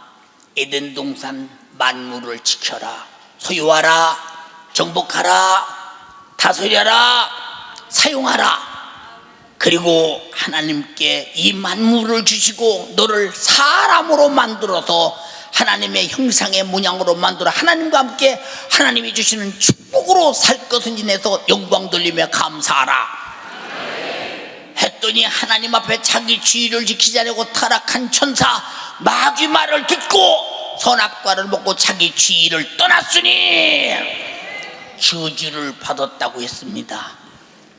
Speaker 1: 에덴 동산 만물을 지켜라, 소유하라, 정복하라, 다스려라, 사용하라. 그리고 하나님께 이 만물을 주시고 너를 사람으로 만들어서 하나님의 형상의 모양으로 만들어 하나님과 함께 하나님이 주시는 축복으로 살 것을 인해서 영광 돌리며 감사하라 했더니 하나님 앞에 자기 지위를 지키지 않고 타락한 천사 마귀 말을 듣고 선악과를 먹고 자기 지위를 떠났으니 저주를 받았다고 했습니다.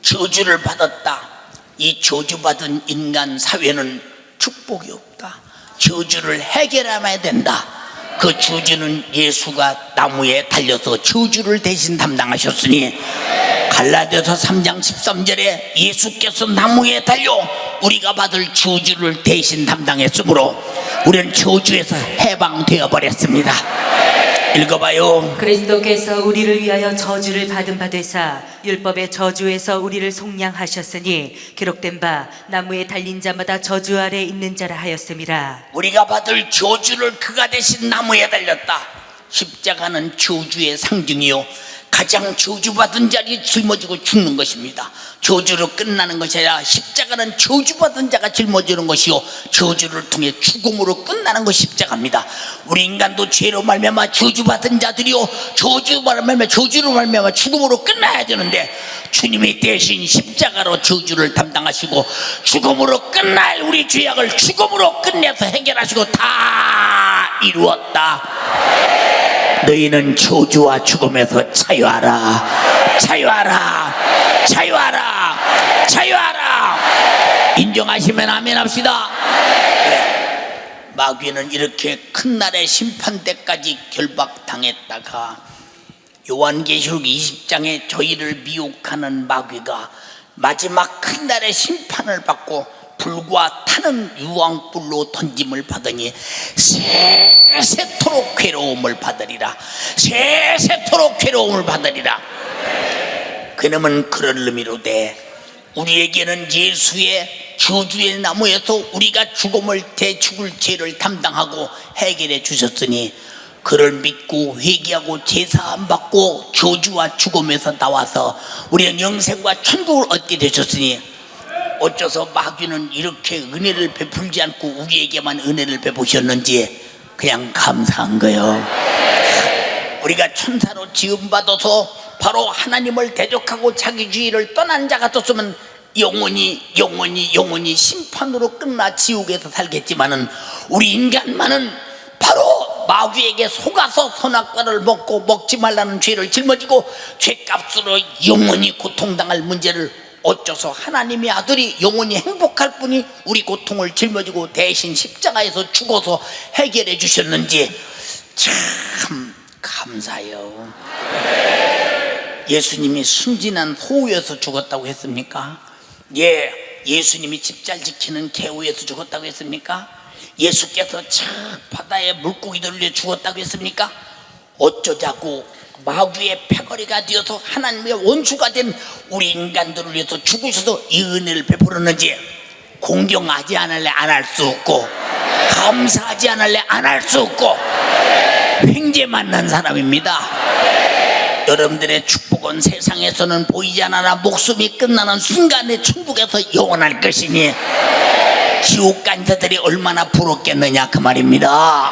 Speaker 1: 저주를 받았다. 이 저주받은 인간 사회는 축복이 없다. 저주를 해결해야 된다. 그 저주는 예수가 나무에 달려서 저주를 대신 담당하셨으니 갈라디아서 3장 13절에 예수께서 나무에 달려 우리가 받을 저주를 대신 담당했으므로 우리는 저주에서 해방되어 버렸습니다. 읽어봐요.
Speaker 2: 그리스도께서 우리를 위하여 저주를 받은 바 되사 율법의 저주에서 우리를 속량하셨으니 기록된 바 나무에 달린 자마다 저주 아래 있는 자라 하였음이라.
Speaker 1: 우리가 받을 저주를 그가 대신 나무에 달렸다. 십자가는 저주의 상징이요 가장 저주받은 자리 짊어지고 죽는 것입니다. 저주로 끝나는 것이 아니라 십자가는 저주받은 자가 짊어지는 것이요 저주를 통해 죽음으로 끝나는 것이 십자가입니다. 우리 인간도 죄로 말미암아 저주받은 자들이요 저주로 말미암아 죽음으로 끝나야 되는데 주님이 대신 십자가로 저주를 담당하시고 죽음으로 끝날 우리 죄악을 죽음으로 끝내서 해결하시고 다 이루었다. 너희는 저주와 죽음에서 자유하라, 자유하라, 자유하라, 자유하라. 인정하시면 아멘 합시다. 마귀는 이렇게 큰 날의 심판 때까지 결박당했다가 요한계시록 20장에 저희를 미혹하는 마귀가 마지막 큰 날의 심판을 받고 불과 타는 유황불로 던짐을 받으니 세세토록 괴로움을 받으리라. 세세토록 괴로움을 받으리라. 그놈은 그런 의미로 우리에게는 예수의 저주의 나무에서 우리가 죽음을 죽을 죄를 담당하고 해결해 주셨으니 그를 믿고 회개하고 제사함 받고 저주와 죽음에서 나와서 우리는 영생과 천국을 얻게 되셨으니 어째서 마귀는 이렇게 은혜를 베풀지 않고 우리에게만 은혜를 베푸셨는지 그냥 감사한 거예요. 우리가 천사로 지음받아서 바로 하나님을 대적하고 자기 주의를 떠난 자 같았으면 영원히 심판으로 끝나 지옥에서 살겠지만은 우리 인간만은 바로 마귀에게 속아서 선악과를 먹고 먹지 말라는 죄를 짊어지고 죄값으로 영원히 고통당할 문제를 어째서 하나님의 아들이 영원히 행복할 뿐이 우리 고통을 짊어지고 대신 십자가에서 죽어서 해결해 주셨는지 참 감사해요. 예수님이 순진한 소위에서 죽었다고 했습니까? 예, 예수님이 집 잘 지키는 개우에서 죽었다고 했습니까? 예수께서 저 바다에 물고기들을 위해 죽었다고 했습니까? 어쩌자고 마귀의 패거리가 되어서 하나님의 원수가 된 우리 인간들을 위해서 죽으셔서 이 은혜를 베풀었는지 공경하지 않을래 안 할 수 없고 감사하지 않을래 안 할 수 없고 횡재 만난 사람입니다. 여러분들의 축복은 세상에서는 보이지 않아 목숨이 끝나는 순간에 천국에서 영원할 것이니 지옥 간 자들이 얼마나 부럽겠느냐 그 말입니다.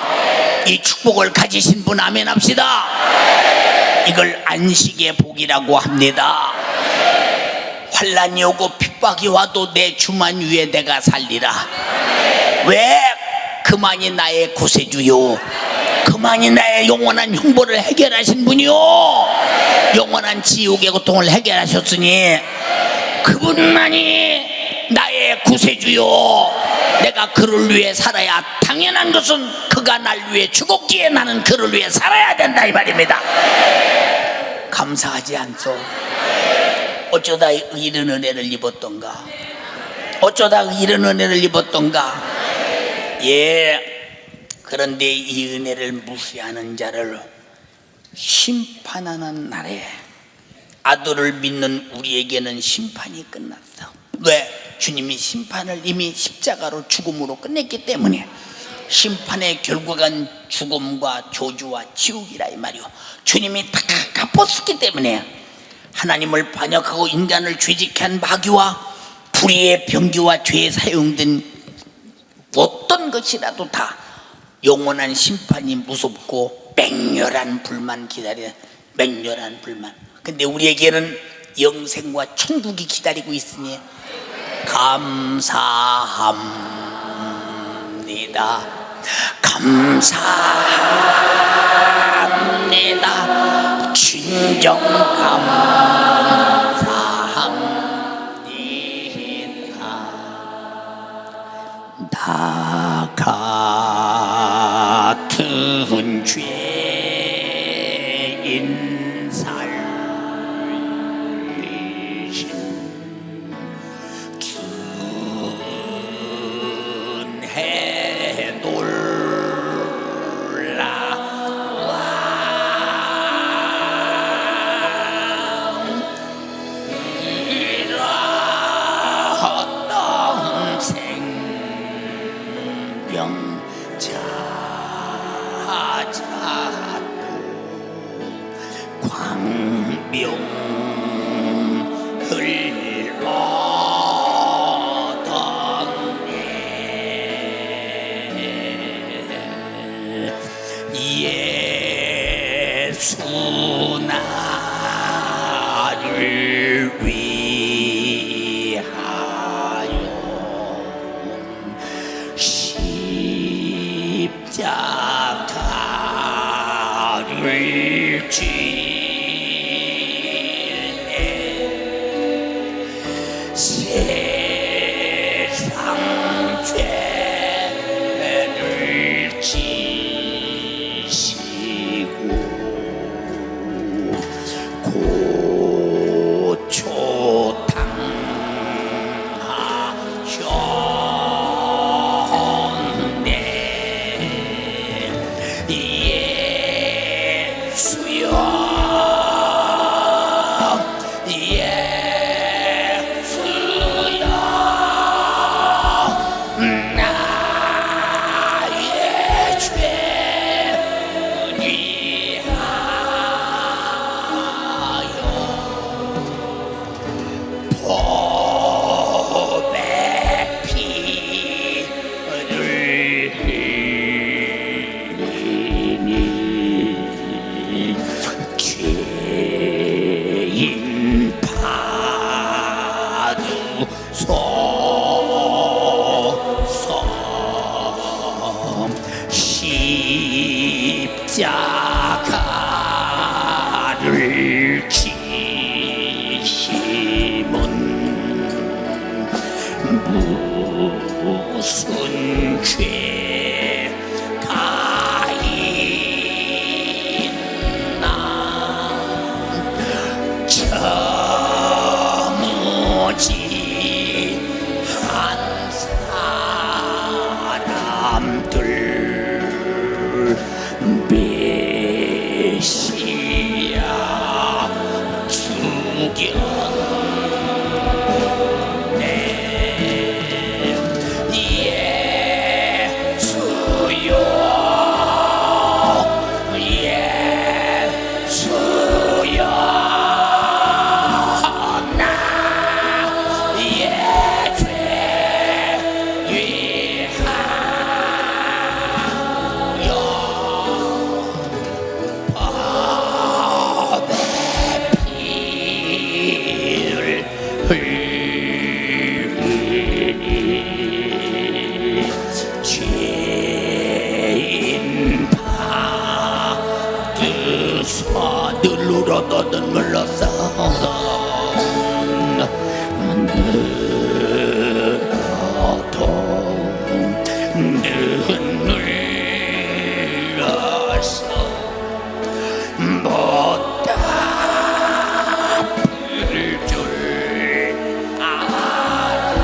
Speaker 1: 이 축복을 가지신 분 아멘 합시다. 이걸 안식의 복이라고 합니다. 환난이 오고 핍박이 와도 내 주만 위에 내가 살리라. 왜? 그만이 나의 구세주요 그만이 나의 영원한 흉보를 해결하신 분이요 영원한 지옥의 고통을 해결하셨으니 그분만이 나의 구세주요 내가 그를 위해 살아야 당연한 것은 그가 날 위해 죽었기에 나는 그를 위해 살아야 된다 이 말입니다. 감사하지 않소? 어쩌다 이런 은혜를 입었던가. 어쩌다 이런 은혜를 입었던가? 예. 그런데 이 은혜를 무시하는 자를 심판하는 날에 아들을 믿는 우리에게는 심판이 끝났어. 왜? 주님이 심판을 이미 십자가로 죽음으로 끝냈기 때문에. 심판의 결과는 죽음과 저주와 지옥이라 이 말이요. 주님이 다 갚았기 때문에 하나님을 반역하고 인간을 죄짓게 한 마귀와 불의의 병기와 죄에 사용된 어떤 것이라도 다 영원한 심판이 무섭고 맹렬한 불만 기다려. 맹렬한 불만. 근데 우리에게는 영생과 천국이 기다리고 있으니 감사합니다. 감사합니다. 진정 감사합니다. 나 같은 죄인 살리신 준혜 놀라운 생명 찾아도 광명을 얻었네. 예수 나를 위하여 십자가를 지네. 세상 죄를 지시고 고초 당하셨네. 예수여 예수여 나의 죄 위하여 법의 피를 흘리니 죄인 받으소서. 십자가를 지심은 무슨 죄가 있나. 저무지한 사람들 메시아 죽였네. 예수여 예수여 나의 죄 위하여 법의 피를 흘리니 죄인 받으소. 늘 울어도 눈물로써 늘어도 눈물로써 못 갚을 줄 알아.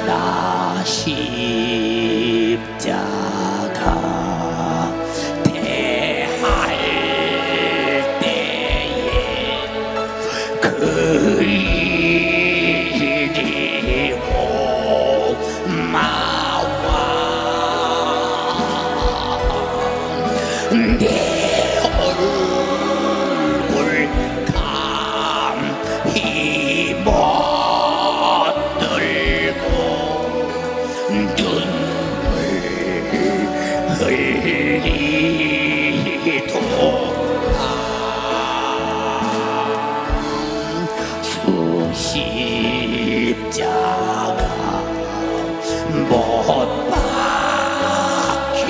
Speaker 1: 나 십자가 대할 때에 그 일이 오마와 내 얼굴 감히 못 들고 눈물 흘리도다 십자가 못 박힐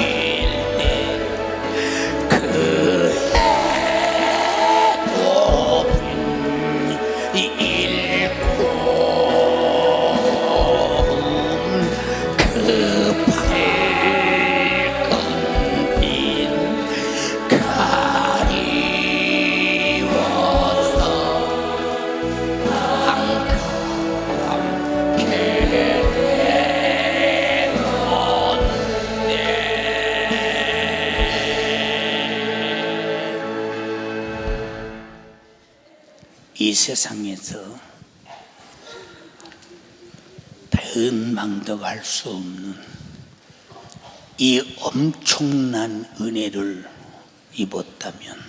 Speaker 1: 때그 해고픈 일꿈 그 밝은 빛 가리워서 이 세상에서 배은망덕할 수 없는 이 엄청난 은혜를 입었다면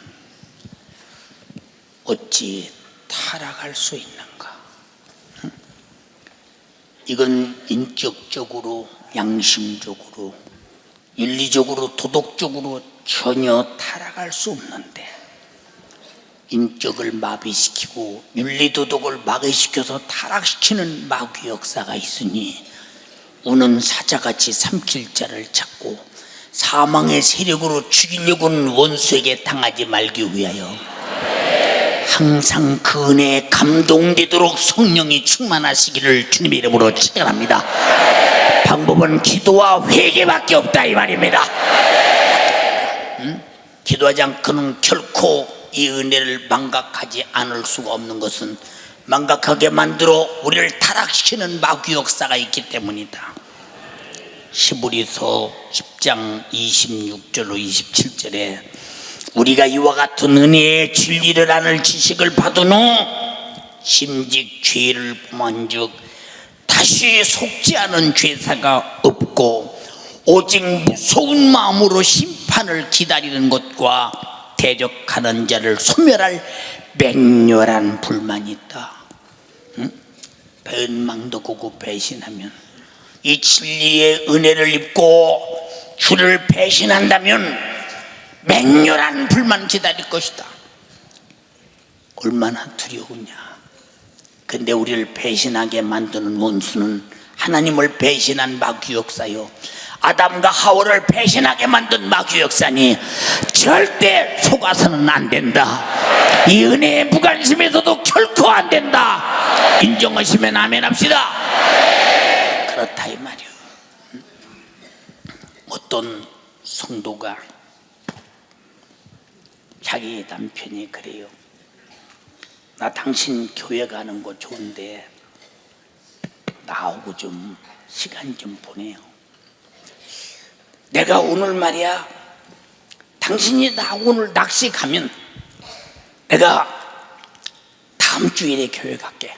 Speaker 1: 어찌 타락할 수 있는가? 이건 인격적으로, 양심적으로, 윤리적으로, 도덕적으로 전혀 타락할 수 없는데 인격을 마비시키고 윤리도덕을 마비시켜서 타락시키는 마귀 역사가 있으니 우는 사자같이 삼킬 자를 찾고 사망의 세력으로 죽이려고는 원수에게 당하지 말기 위하여 항상 그 은혜에 감동되도록 성령이 충만하시기를 주님의 이름으로 축원합니다. 방법은 기도와 회개밖에 없다 이 말입니다. 기도하지 않고는 결코 이 은혜를 망각하지 않을 수가 없는 것은 망각하게 만들어 우리를 타락시키는 마귀 역사가 있기 때문이다. 히브리서 10장 26절로 27절에 우리가 이와 같은 은혜의 진리를 아는 지식을 받은 후 심직 죄를 범한즉 다시 속지 않은 죄사가 없고 오직 무서운 마음으로 심판을 기다리는 것과 대적하는 자를 소멸할 맹렬한 불만이 있다. 배은망덕하고 배신하면 이 진리의 은혜를 입고 주를 배신한다면 맹렬한 불만 기다릴 것이다. 얼마나 두려우냐. 근데 우리를 배신하게 만드는 원수는 하나님을 배신한 마귀 역사요, 아담과 하와를 배신하게 만든 마귀 역사니 절대 속아서는 안 된다. 이 은혜의 무관심에서도 결코 안 된다. 인정하시면 아멘 합시다. 그렇다 이 말이요. 어떤 성도가 자기 남편이 그래요. 나 당신 교회 가는 거 좋은데 나하고 좀 시간 좀 보내요. 내가 오늘 말이야, 당신이 나하고 오늘 낚시 가면 내가 다음 주일에 교회 갈게.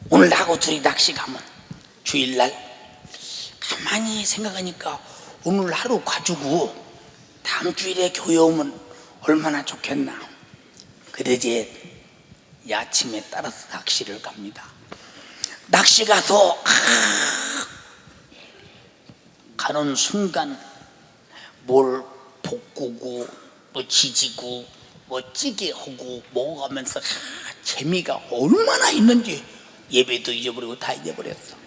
Speaker 1: 오늘 나하고 둘이 낚시 가면 주일날. 가만히 생각하니까 오늘 하루 가지고 다음 주일에 교회 오면 얼마나 좋겠나. 그러지 아침에 따라서 낚시를 갑니다. 낚시 가서 가는 순간 뭘 볶고 뭐 지지고 뭐 찌개하고 먹어가면서 재미가 얼마나 있는지 예배도 잊어버리고 다 잊어버렸어.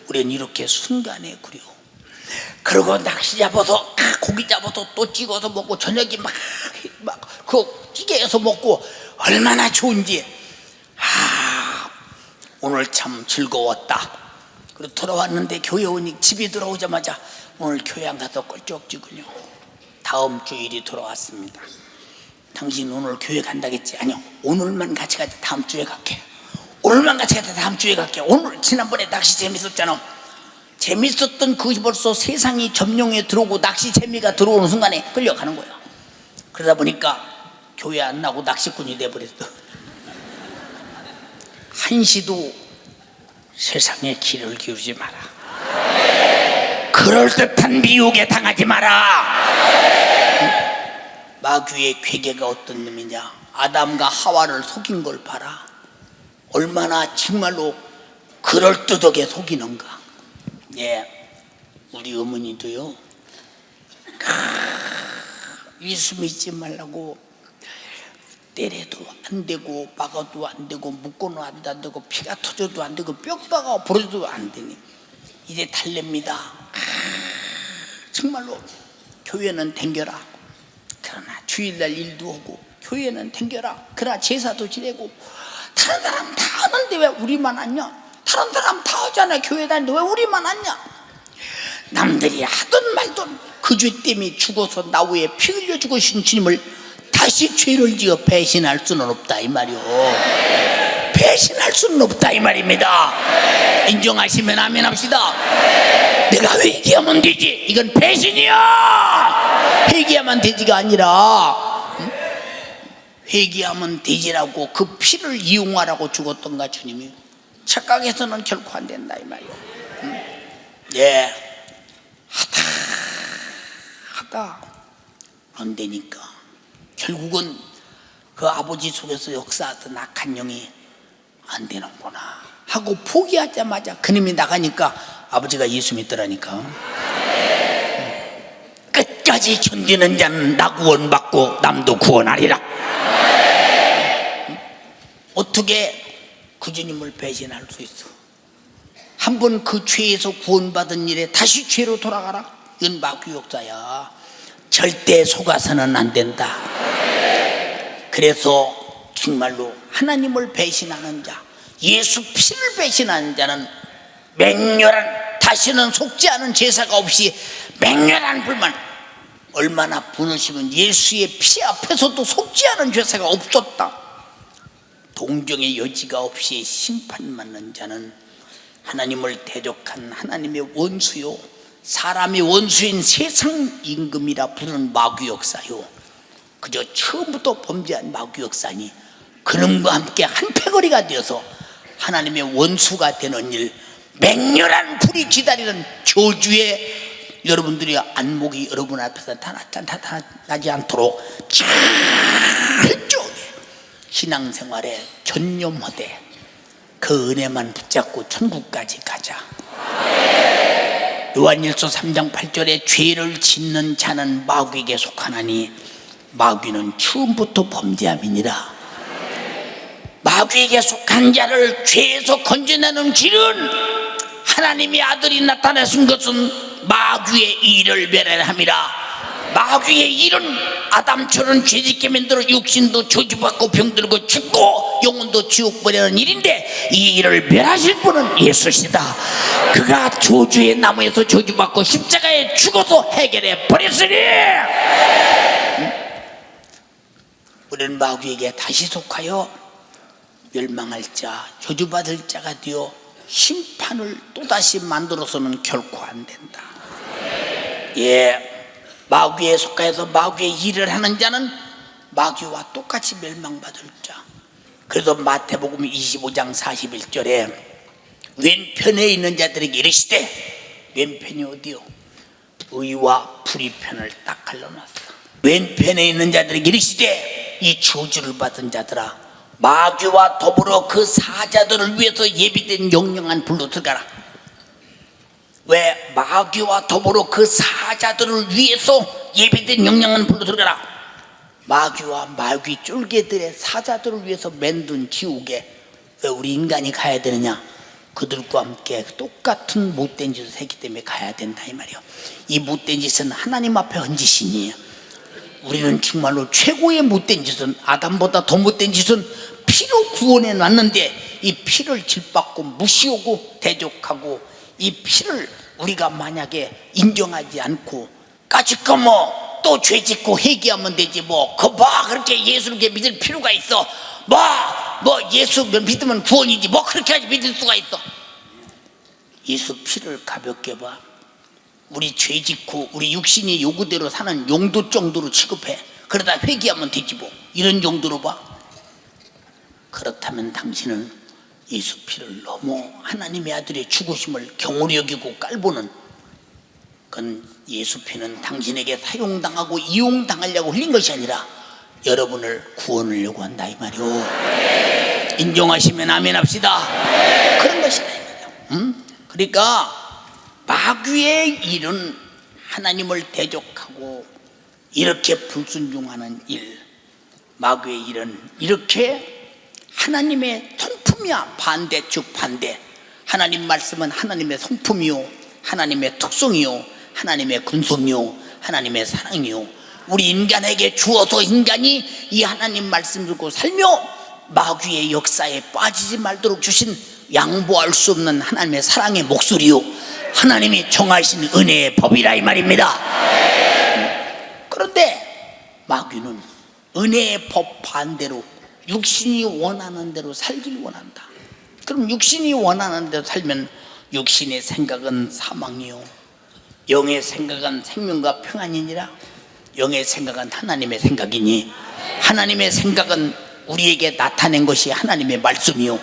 Speaker 1: 우리는 이렇게 순간에 그려. 그리고 낚시 잡아서 고기 잡아서 또 찍어서 먹고 저녁에 막 그 찌개에서 먹고 얼마나 좋은지. 오늘 참 즐거웠다. 그리고 돌아왔는데 교회 오니 집에 들어오자마자 오늘 교회 안 가서 껄쩍지군요. 다음 주일이 돌아왔습니다. 당신 오늘 교회 간다겠지? 아니요, 오늘만 같이 가자. 다음 주에 갈게. 오늘만 같이 가자. 다음 주에 갈게. 오늘 지난번에 낚시 재밌었잖아. 재밌었던 그것이 벌써 세상이 점령에 들어오고 낚시 재미가 들어오는 순간에 끌려가는 거야. 그러다 보니까 교회 안 나고 낚시꾼이 돼버렸어. 한시도 세상에 귀를 기울이지 마라. 그럴듯한 미혹에 당하지 마라. 마귀의 괴계가 어떤 놈이냐? 아담과 하와를 속인 걸 봐라. 얼마나 정말로 그럴듯하게 속이는가. 예, 우리 어머니도요, 예수 믿지 말라고 때려도 안 되고 박아도 안 되고 묶어도 안 되고 피가 터져도 안 되고 뼈가 부러져도 안 되니 이제 달랩니다. 정말로 교회는 댕겨라. 그러나 주일날 일도 하고 교회는 댕겨라. 그러나 제사도 지내고 다른 사람 다 하는데 왜 우리만 하냐? 다른 사람 다 하잖아. 교회 다니는데 왜 우리만 하냐? 남들이 하든 말든 그 죄 때문에 죽어서 나 위에 피 흘려 죽으신 주님을 다시 죄를 지어 배신할 수는 없다 이 말이요. 배신할 수는 없다 이 말입니다. 인정하시면 아멘 합시다. 내가 회개하면 되지. 이건 배신이야. 회개하면 되지가 아니라 회개하면 되지라고 그 피를 이용하라고 죽었던가 주님이. 착각해서는 결코 안 된다 이 말이요. 예, 하다 안 되니까 결국은 그 아버지 속에서 역사하던 악한 영이 안 되는구나 하고 포기하자마자 그놈이 나가니까 아버지가 예수 믿더라니까. 끝까지 견디는 자는 나 구원받고 남도 구원하리라. 어떻게 그 주님을 배신할 수 있어? 한번 그 죄에서 구원받은 일에 다시 죄로 돌아가라? 이건 마귀 역사야. 절대 속아서는 안 된다. 그래서 정말로 하나님을 배신하는 자, 예수 피를 배신하는 자는 맹렬한, 다시는 속지 않은 제사가 없이 맹렬한 불만. 얼마나 분하시면 예수의 피 앞에서도 속지 않은 제사가 없었다. 동정의 여지가 없이 심판받는 자는 하나님을 대적한 하나님의 원수요, 사람의 원수인 세상 임금이라 부르는 마귀 역사요. 그저 처음부터 범죄한 마귀 역사니 그놈과 함께 한패거리가 되어서 하나님의 원수가 되는 일, 맹렬한 불이 기다리는 저주에 여러분들이 안목이 여러분 앞에서 나지 않도록 철저하게 신앙생활에 전념하되 그 은혜만 붙잡고 천국까지 가자. 요한일서 3장 8절에 죄를 짓는 자는 마귀에게 속하나니 마귀는 처음부터 범죄함이니라. 마귀에게 속한 자를 죄에서 건져내는 길은 하나님의 아들이 나타나신 것은 마귀의 일을 멸하함이라. 마귀의 일은 아담처럼 죄짓게 만들어 육신도 저주받고 병들고 죽고 영혼도 지옥 보내는 일인데 이 일을 멸하실 분은 예수시다. 그가 저주의 나무에서 저주받고 십자가에 죽어서 해결해 버렸으니 우리는 마귀에게 다시 속하여 멸망할 자, 저주받을 자가 되어 심판을 또다시 만들어서는 결코 안 된다. 예, 마귀에 속하여서 마귀의 일을 하는 자는 마귀와 똑같이 멸망받을 자. 그래서 마태복음 25장 41절에 왼편에 있는 자들에게 이르시되, 왼편이 어디요? 의와 불의편을 딱 갈라놨어. 왼편에 있는 자들에게 이르시되 이 저주를 받은 자들아, 마귀와 더불어 그 사자들을 위해서 예비된 영영한 불로 들어가라. 왜? 마귀와 더불어 그 사자들을 위해서 예비된 영영한 불로 들어가라. 마귀와 마귀 쫄개들의 사자들을 위해서 만든 지옥에 왜 우리 인간이 가야 되느냐? 그들과 함께 똑같은 못된 짓을 했기 때문에 가야 된다 이 말이요. 이 못된 짓은 하나님 앞에 한 짓이니 우리는 정말로 최고의 못된 짓은, 아담보다 더 못된 짓은 피로 구원해 놨는데 이 피를 질받고 무시하고 대적하고 이 피를 우리가 만약에 인정하지 않고 까짓거 뭐 또 죄짓고 회개하면 되지 뭐 그봐 그렇게 예수를 믿을 필요가 있어 뭐 예수 믿으면 구원이지 뭐 그렇게까지 믿을 수가 있어. 예수 피를 가볍게 봐. 우리 죄 짓고 우리 육신이 요구대로 사는 용도 정도로 취급해. 그러다 회개하면 되지 뭐. 이런 정도로 봐. 그렇다면 당신은 예수 피를 너무 하나님의 아들의 죽으심을 경홀히 여기고 깔보는, 그건 예수 피는 당신에게 사용당하고 이용당하려고 흘린 것이 아니라 여러분을 구원을 요구한다 이 말이오. 인정하시면 아멘 합시다. 그런 것이다 이 말이오. 그러니까 마귀의 일은 하나님을 대적하고 이렇게 불순종하는 일, 마귀의 일은 이렇게 하나님의 성품이야. 반대 즉 반대. 하나님 말씀은 하나님의 성품이요, 하나님의 특성이요, 하나님의 근성이요, 하나님의 사랑이요. 우리 인간에게 주어서 인간이 이 하나님 말씀 듣고 살며 마귀의 역사에 빠지지 말도록 주신 양보할 수 없는 하나님의 사랑의 목소리요, 하나님이 정하신 은혜의 법이라 이 말입니다. 그런데 마귀는 은혜의 법 반대로 육신이 원하는 대로 살길 원한다. 그럼 육신이 원하는 대로 살면 육신의 생각은 사망이요, 영의 생각은 생명과 평안이니라. 영의 생각은 하나님의 생각이니 하나님의 생각은 우리에게 나타낸 것이 하나님의 말씀이요,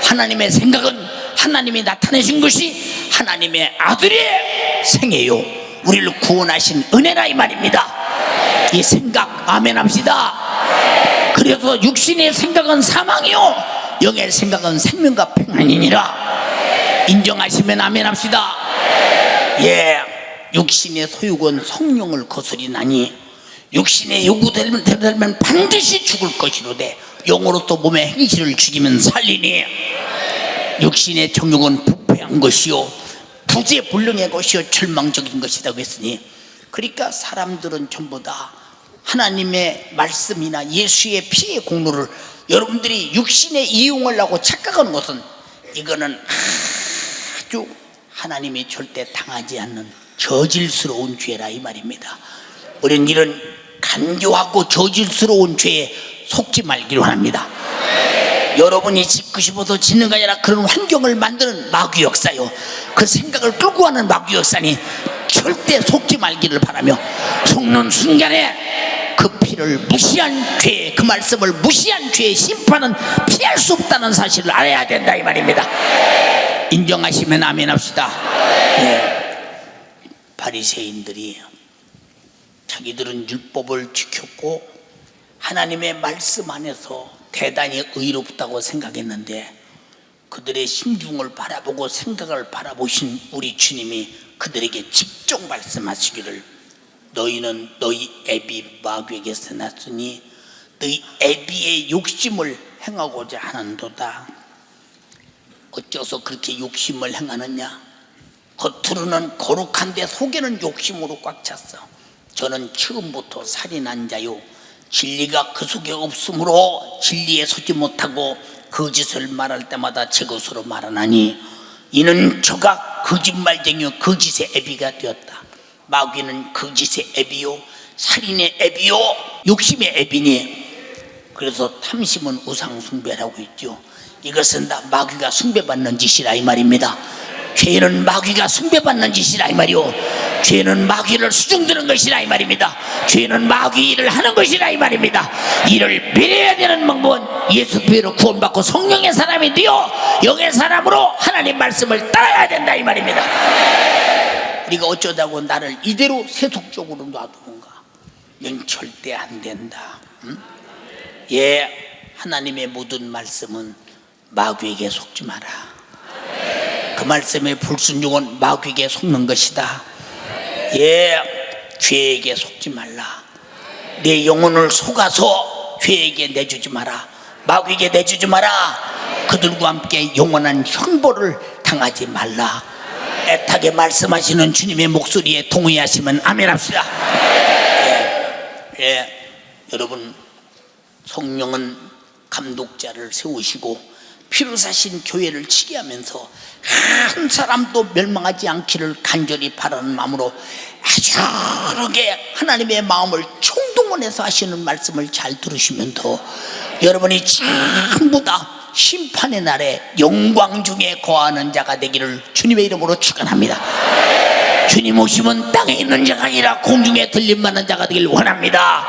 Speaker 1: 하나님의 생각은 하나님이 나타내신 것이 하나님의 아들의 생애요, 우리를 구원하신 은혜라 이 말입니다. 이 생각 아멘 합시다. 그래서 육신의 생각은 사망이요, 영의 생각은 생명과 평안이니라. 인정하시면 아멘 합시다. 예, 육신의 소욕은 성령을 거스리나니 육신의 요구되면 반드시 죽을 것이로되 영으로서 몸의 행실을 죽이면 살리니 육신의 정욕은 부패한 것이요 부재불능의 것이요 절망적인 것이라고 했으니, 그러니까 사람들은 전부 다 하나님의 말씀이나 예수의 피의 공로를 여러분들이 육신에 이용을 하고 착각하는 것은 이거는 아주 하나님이 절대 당하지 않는 저질스러운 죄라 이 말입니다. 우리는 이런 간교하고 저질스러운 죄에 속지 말기를 원합니다. 여러분이 짓고 싶어서 짓는 게 아니라 그런 환경을 만드는 마귀 역사요, 그 생각을 끌고 가는 마귀 역사니 절대 속지 말기를 바라며, 속는 순간에 그 피를 무시한 죄, 그 말씀을 무시한 죄의 심판은 피할 수 없다는 사실을 알아야 된다 이 말입니다. 인정하시면 아멘 합시다. 예. 바리새인들이 자기들은 율법을 지켰고 하나님의 말씀 안에서 대단히 의롭다고 생각했는데 그들의 심중을 바라보고 생각을 바라보신 우리 주님이 그들에게 직접 말씀하시기를, 너희는 너희 애비 마귀에게서 났으니 너희 애비의 욕심을 행하고자 하는도다. 어째서 그렇게 욕심을 행하느냐? 겉으로는 거룩한데 속에는 욕심으로 꽉 찼어. 저는 처음부터 살인한 자요, 진리가 그 속에 없으므로 진리에 서지 못하고 거짓을 말할 때마다 제 것으로 말하나니 이는 저가 거짓말쟁이요 거짓의 애비가 되었다. 마귀는 거짓의 애비요 살인의 애비요 욕심의 애비니, 그래서 탐심은 우상 숭배라고 있죠. 이것은 다 마귀가 숭배받는 짓이라 이 말입니다. 죄는 마귀가 숭배받는 짓이라 이 말이요, 죄는 마귀를 수중드는 것이라 이 말입니다. 죄는 마귀 일을 하는 것이라 이 말입니다. 이를 미래해야 되는 방법은 예수 피로 구원받고 성령의 사람이 되어 영의 사람으로 하나님 말씀을 따라야 된다 이 말입니다. 우리가 어쩌다고 나를 이대로 세속적으로 놔두는가? 이건 절대 안 된다. 예, 하나님의 모든 말씀은 마귀에게 속지 마라. 그 말씀의 불순종은 마귀에게 속는 것이다. 예, 죄에게 속지 말라. 내 영혼을 속아서 죄에게 내주지 마라. 마귀에게 내주지 마라. 그들과 함께 영원한 형벌을 당하지 말라. 애타게 말씀하시는 주님의 목소리에 동의하시면 아멘 합시다. 예, 여러분, 성령은 감독자를 세우시고 피로 사신 교회를 치게 하면서 한 사람도 멸망하지 않기를 간절히 바라는 마음으로 아주 그렇게 하나님의 마음을 총동원해서 하시는 말씀을 잘 들으시면 더 여러분이 전부 다 심판의 날에 영광 중에 거하는 자가 되기를 주님의 이름으로 축원합니다. 주님 오시면 땅에 있는 자가 아니라 공중에 들림받는 자가 되길 원합니다.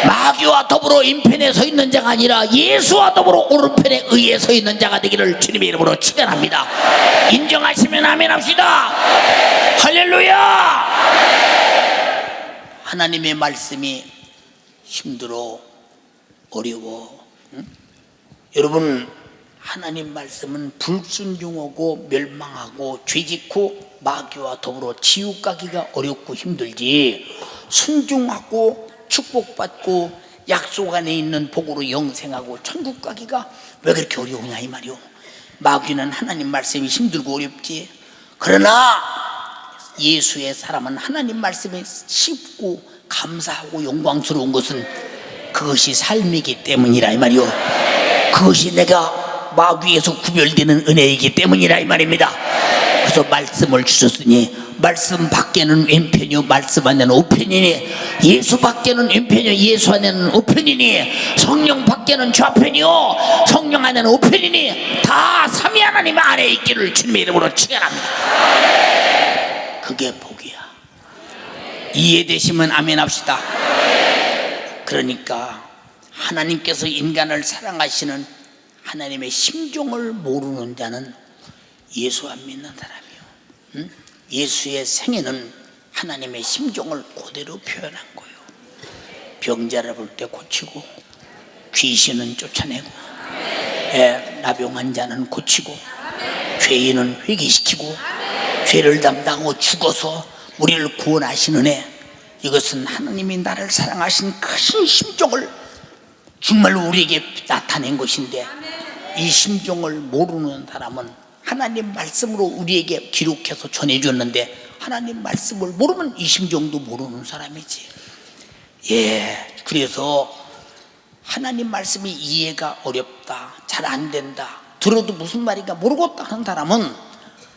Speaker 1: 마귀와 더불어 인편에 서 있는 자가 아니라 예수와 더불어 오른편에 의에 서 있는 자가 되기를 주님의 이름으로 축원합니다. 인정하시면 아멘 합시다. 할렐루야. 하나님의 말씀이 힘들어 어려워, 응? 여러분, 하나님 말씀은 불순종하고 멸망하고 죄짓고 마귀와 더불어 지옥 가기가 어렵고 힘들지, 순종하고 축복받고 약속 안에 있는 복으로 영생하고 천국 가기가 왜 그렇게 어려우냐 이 말이오. 마귀는 하나님 말씀이 힘들고 어렵지, 그러나 예수의 사람은 하나님 말씀이 쉽고 감사하고 영광스러운 것은 그것이 삶이기 때문이라 이 말이오. 그것이 내가 마귀에서 구별되는 은혜이기 때문이라 이 말입니다. 그래서 말씀을 주셨으니 말씀 밖에는 왼편이요 말씀 안에는 우편이니, 예수 밖에는 왼편이요 예수 안에는 우편이니, 성령 밖에는 좌편이요 성령 안에는 우편이니, 다 삼위 하나님 안에 있기를 주님의 이름으로 축원합니다. 그게 복이야. 이해되시면 아멘 합시다. 그러니까 하나님께서 인간을 사랑하시는 하나님의 심정을 모르는 자는 예수 안 믿는 사람이요, 응? 예수의 생애는 하나님의 심정을 그대로 표현한 거예요. 병자를 볼 때 고치고, 귀신은 쫓아내고, 나병한 자는 고치고, 죄인은 회개시키고, 죄를 담당하고 죽어서 우리를 구원하시는 애, 이것은 하나님이 나를 사랑하신 큰 심정을 정말로 우리에게 나타낸 것인데, 이 심정을 모르는 사람은 하나님 말씀으로 우리에게 기록해서 전해줬는데, 하나님 말씀을 모르면 이 심정도 모르는 사람이지. 그래서 하나님 말씀이 이해가 어렵다, 잘 안 된다, 들어도 무슨 말인가 모르겠다 하는 사람은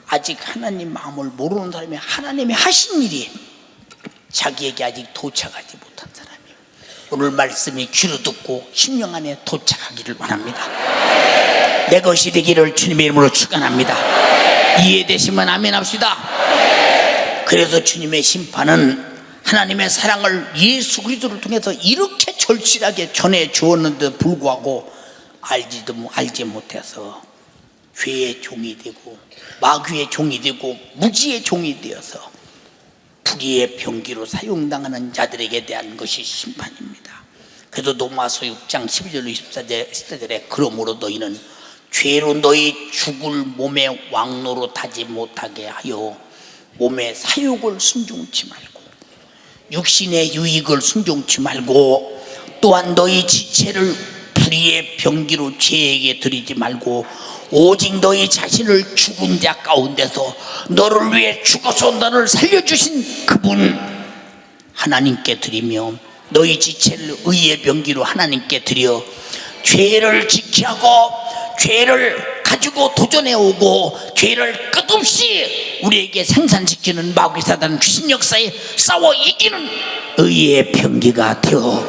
Speaker 1: 아직 하나님 마음을 모르는 사람이, 하나님이 하신 일이 자기에게 아직 도착하지 못한 사람이에요. 오늘 말씀이 귀로 듣고 심령 안에 도착하기를 원합니다. 내 것이 되기를 주님의 이름으로 축원합니다. 이해되시면 아멘 합시다. 그래서 주님의 심판은 하나님의 사랑을 예수 그리스도를 통해서 이렇게 절실하게 전해 주었는데도 불구하고 알지 못해서 죄의 종이 되고 마귀의 종이 되고 무지의 종이 되어서 불의의 병기로 사용당하는 자들에게 대한 것이 심판입니다. 그래서 로마서 6장 12절로 14절에 그러므로 너희는 죄로 너희 죽을 몸의 왕노로 타지 못하게 하여 몸의 사욕을 순종치 말고 육신의 유익을 순종치 말고, 또한 너희 지체를 불의의 병기로 죄에게 드리지 말고 오직 너희 자신을 죽은 자 가운데서 너를 위해 죽어서 너를 살려주신 그분 하나님께 드리며, 너희 지체를 의의 병기로 하나님께 드려 죄를 지키하고 죄를 가지고 도전해오고 죄를 끝없이 우리에게 생산시키는 마귀 사단 귀신 역사에 싸워 이기는 의의 병기가 되어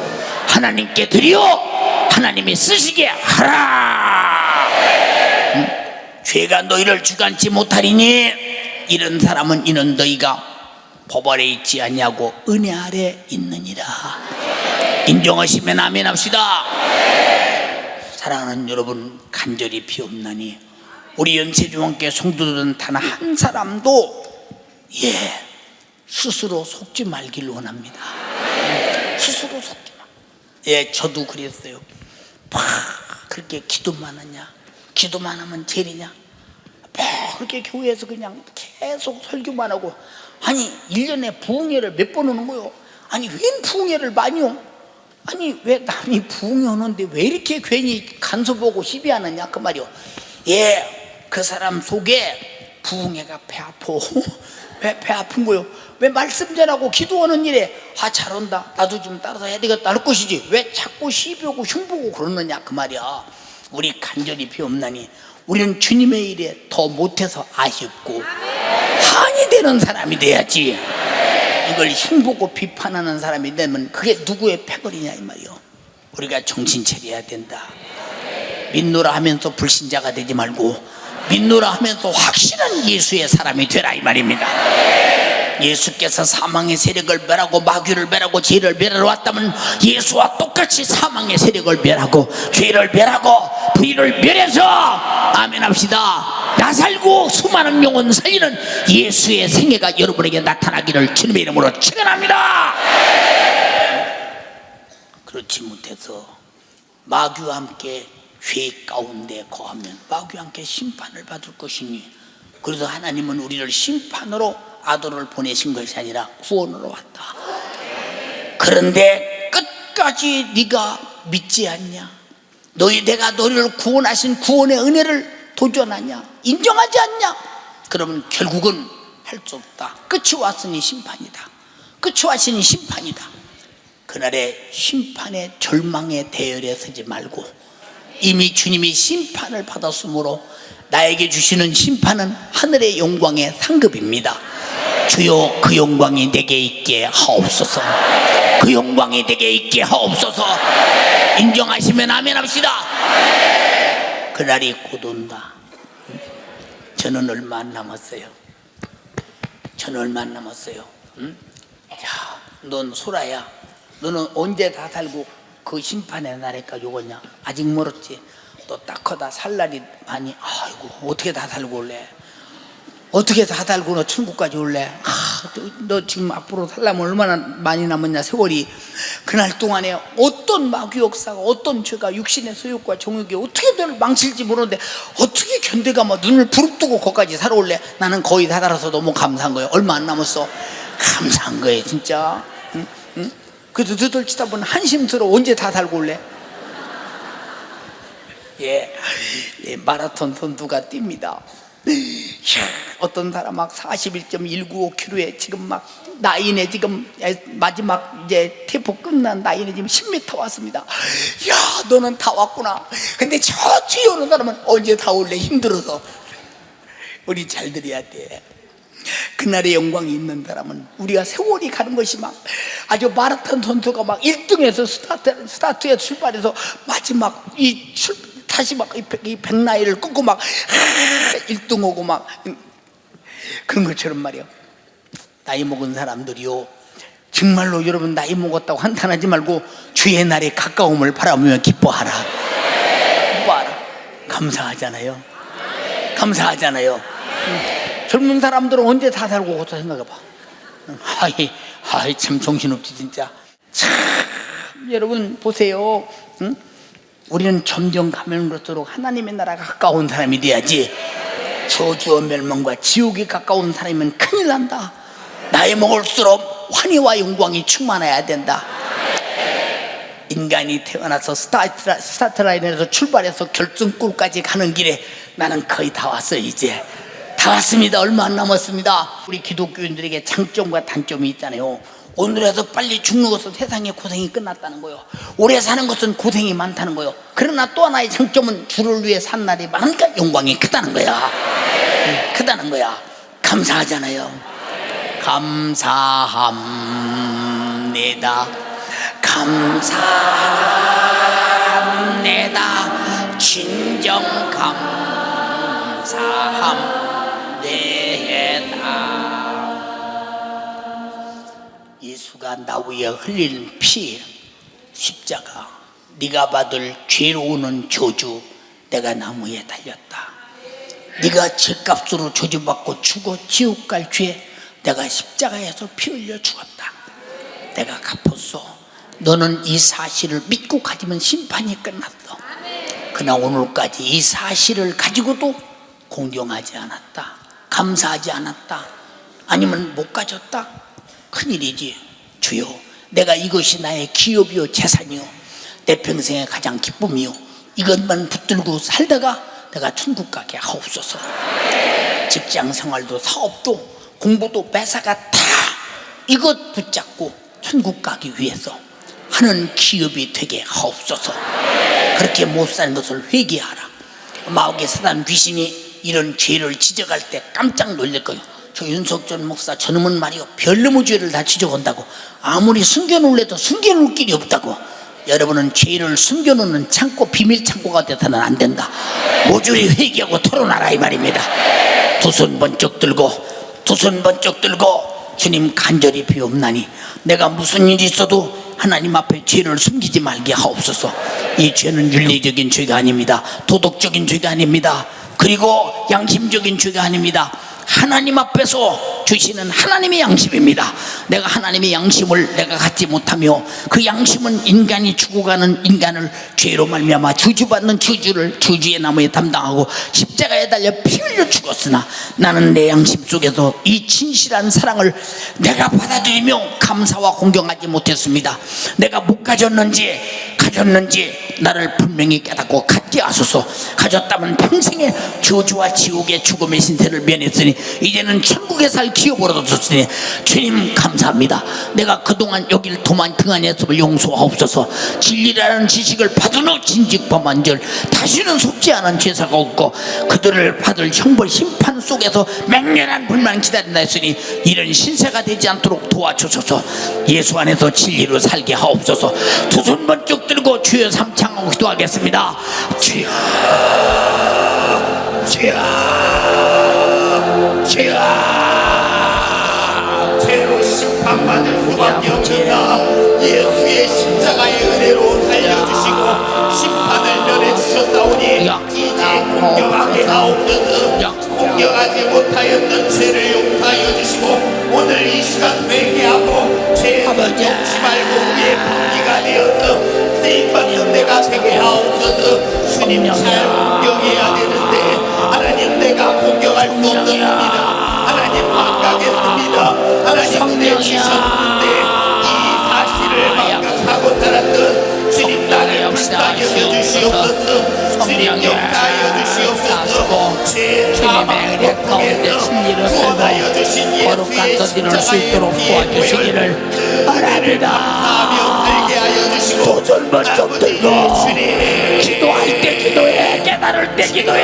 Speaker 1: 하나님께 드려 하나님이 쓰시게 하라. 죄가 너희를 주관치 못하리니 이런 사람은 이는 너희가 법 아래 있지 아니하고 은혜 아래 있느니라. 인정하시면 아멘 합시다. 사랑하는 여러분, 간절히 비옵나니 우리 연세중앙교회 성도들은 단 한 사람도 스스로 속지 말길 원합니다. 스스로 속지 마. 저도 그랬어요. 그렇게 기도만 하냐, 기도만 하면 죄리냐, 그렇게 교회에서 그냥 계속 설교만 하고, 아니 1년에 부흥회를 몇 번 오는 거요? 아니 웬 부흥회를 많이 오? 아니 왜 남이 부흥회 오는데 왜 이렇게 괜히 간섭하고 시비하느냐 그 말이요. 그 사람 속에 부흥회가 배 아파. 왜 배 아픈 거요? 왜 말씀 전하고 기도하는 일에 잘한다, 나도 좀 따라서 해야 되겠다 할 것이지 왜 자꾸 시비하고 흉보고 그러느냐 그 말이야. 우리 간절히 비옵나니 우리는 주님의 일에 더 못해서 아쉽고 한이 되는 사람이 돼야지. 이걸 흉보고 비판하는 사람이 되면 그게 누구의 패거리냐 이 말이요. 우리가 정신 차려야 된다. 믿노라 하면서 불신자가 되지 말고 믿노라 하면서 확실한 예수의 사람이 되라 이 말입니다. 예수께서 사망의 세력을 멸하고 마귀를 멸하고 죄를 멸하러 왔다면 예수와 똑같이 사망의 세력을 멸하고 죄를 멸하고 불의를 멸해서 아멘 합시다. 나 살고 수많은 영혼 살리는 예수의 생애가 여러분에게 나타나기를 주님의 이름으로 축원합니다. 그렇지 못해서 마귀와 함께 죄 가운데 거하면 마귀와 함께 심판을 받을 것이니, 그래서 하나님은 우리를 심판으로 아들을 보내신 것이 아니라 구원으로 왔다. 그런데 끝까지 네가 믿지 않냐? 내가 너희를 구원하신 구원의 은혜를 도전하냐? 인정하지 않냐? 그러면 결국은 할 수 없다. 끝이 왔으니 심판이다. 끝이 왔으니 심판이다. 그날의 심판의 절망의 대열에 서지 말고 이미 주님이 심판을 받았으므로 나에게 주시는 심판은 하늘의 영광의 상급입니다. 주여 그 영광이 내게 있게 하옵소서. 그 영광이 내게 있게 하옵소서. 인정하시면 아멘 합시다. 그날이 곧 온다. 저는 얼마 안 남았어요. 저는 얼마 안 남았어요. 응? 야, 넌 소라야, 너는 언제 다 살고 그 심판의 날에까지 오겠냐? 아직 멀었지. 너 딱 커다 살 날이 많이. 아이고 어떻게 다 살고 올래? 어떻게 다 살고 너 천국까지 올래? 너 지금 앞으로 살려면 얼마나 많이 남았냐 세월이. 그날 동안에 어떤 마귀 역사가 어떤 죄가 육신의 소욕과 정욕이 어떻게 너를 망칠지 모르는데 어떻게 견뎌가 뭐 눈을 부릅뜨고 거기까지 살아올래? 나는 거의 다 살아서 너무 감사한 거예요. 얼마 안 남았어. 감사한 거예요 진짜. 응? 응? 그래도 너들 치다 보면 한심스러워. 언제 다 살고 올래? 예, 마라톤 선수가 뜁니다. 어떤 사람 막 41.195km에 지금 막 나인에 지금 마지막 이제 태포 끝난 나인에 지금 10m 왔습니다. 야, 너는 다 왔구나. 근데 저 뒤에 오는 사람은 언제 다 올래? 힘들어서. 우리 잘 들어야 돼. 그날의 영광이 있는 사람은 우리가 세월이 가는 것이 막 아주 마라톤 선수가 막 1등에서 스타트에 출발해서 마지막 다시 막 이 백나이를 끊고 막 1등 오고 막 그런 것처럼 말이야. 나이 먹은 사람들이요, 정말로 여러분 나이 먹었다고 한탄하지 말고 주의 날의 가까움을 바라보며 기뻐하라. 기뻐하라. 감사하잖아요. 감사하잖아요. 젊은 사람들은 언제 다 살고 오고 생각해봐. 참 정신없지 진짜. 참 여러분 보세요. 응? 우리는 점점 가면 갈수록 하나님의 나라가 가까운 사람이 돼야지. 저주와 멸망과 지옥이 가까운 사람이면 큰일 난다. 나이 먹을수록 환희와 영광이 충만해야 된다. 인간이 태어나서 스타트 라인에서 출발해서 결승골까지 가는 길에 나는 거의 다 왔어요. 이제 다 왔습니다. 얼마 안 남았습니다. 우리 기독교인들에게 장점과 단점이 있잖아요. 오늘에서 빨리 죽는 것은 세상의 고생이 끝났다는 거예요. 오래 사는 것은 고생이 많다는 거예요. 그러나 또 하나의 장점은 주를 위해 산 날이 많으니까 영광이 크다는 거야. 크다는 거야. 감사하잖아요. 감사합니다. 감사합니다. 진정 감사합니다. 예수가 나 위에 흘린 피, 십자가, 네가 받을 죄로우는 저주, 내가 나무에 달렸다. 네가 죄값으로 저주받고 죽어 지옥 갈 죄, 내가 십자가에서 피 흘려 죽었다. 내가 갚았어. 너는 이 사실을 믿고 가지면 심판이 끝났어. 그러나 오늘까지 이 사실을 가지고도 공경하지 않았다, 감사하지 않았다, 아니면 못 가졌다, 큰일이지. 주여, 내가 이것이 나의 기업이요 재산이요 내 평생의 가장 기쁨이요, 이것만 붙들고 살다가 내가 천국 가게 하옵소서. 직장 생활도 사업도 공부도 매사가 다 이것 붙잡고 천국 가기 위해서 하는 기업이 되게 하옵소서. 그렇게 못 사는 것을 회개하라. 마귀의 사단 귀신이 이런 죄를 지적할 때 깜짝 놀랄 거예요. 저 윤석전 목사 저놈은 말이요 별놈의 죄를 다 지적한다고. 아무리 숨겨놓을래도 숨겨놓을 길이 없다고. 여러분은 죄를 숨겨놓는 창고, 비밀 창고가 되서는 안 된다. 모조리 회개하고 토론하라 이 말입니다. 두 손 번쩍 들고, 두 손 번쩍 들고 주님 간절히 비옵나니 내가 무슨 일이 있어도 하나님 앞에 죄를 숨기지 말게 하옵소서. 이 죄는 윤리적인 죄가 아닙니다. 도덕적인 죄가 아닙니다. 그리고 양심적인 죄가 아닙니다. 하나님 앞에서 주시는 하나님의 양심입니다. 내가 하나님의 양심을 내가 갖지 못하며 그 양심은 인간이 죽어가는 인간을 죄로 말미암아 저주받는 저주를 저주의 나무에 담당하고 십자가에 달려 피 흘려 죽었으나 나는 내 양심 속에서 이 진실한 사랑을 내가 받아들이며 감사와 공경하지 못했습니다. 내가 못 가졌는지 나를 분명히 깨닫고 갖게 하소서. 가졌다면 평생의 저주와 지옥의 죽음의 신세를 면했으니 이제는 천국에 살 기업으로 얻었으니 주님 감사합니다. 내가 그동안 여길 도만 등한했음을 용서하옵소서. 진리라는 지식을 받은 후 진직범한절 다시는 속지 않은 죄사가 없고 그들을 받을 형벌 심판 속에서 맹렬한 불만 기다린다 했으니 이런 신세가 되지 않도록 도와주소서. 예수 안에서 진리로 살게 하옵소서. 두 손 번쩍 들고 주여 삼창하고 기도하겠습니다. 주여, 주여, 주여.
Speaker 3: 죄로 심판받을 수밖에 없는다. 예수의 십자가의 은혜로 살려주시고 심판을 면해주셨사오니 이제 공경하게 하옵소서. 공경하지 못하였던 죄를 용서하여 주시고 오늘 이 시간 회개하고 죄에 용치 말고 위에 분기가 되어서 쓰임받는 내가 되게 하옵소서. 주님 잘 공경해야 되는데 하나님 내가 공경할 수 없었습니다. 하나님 망각했습니다. 하나님 은혜 주셨는데 이 사실을 망각하고 살았던 주님 나를 불쌍히 여겨주시옵소서. 주님 용서하여 주시옵소서. 제 사망 고통에서 구원하여 주신 예수의 십자가의 피에
Speaker 1: 도와주시기를 바랍니다.
Speaker 3: 감사하며 살게 하여 주시고
Speaker 1: 도전 번쩍 들고 기도할 때 기도해, 깨달을 때 기도해.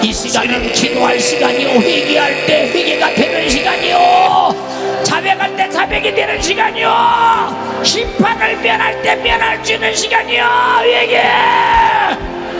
Speaker 1: 이 시간은 기도할 시간이요, 회개할 때 회개가 되는 시간이요, 자백할 때 자백이 되는 시간이요, 심판을 면할 때 면할 수 있는 시간이요.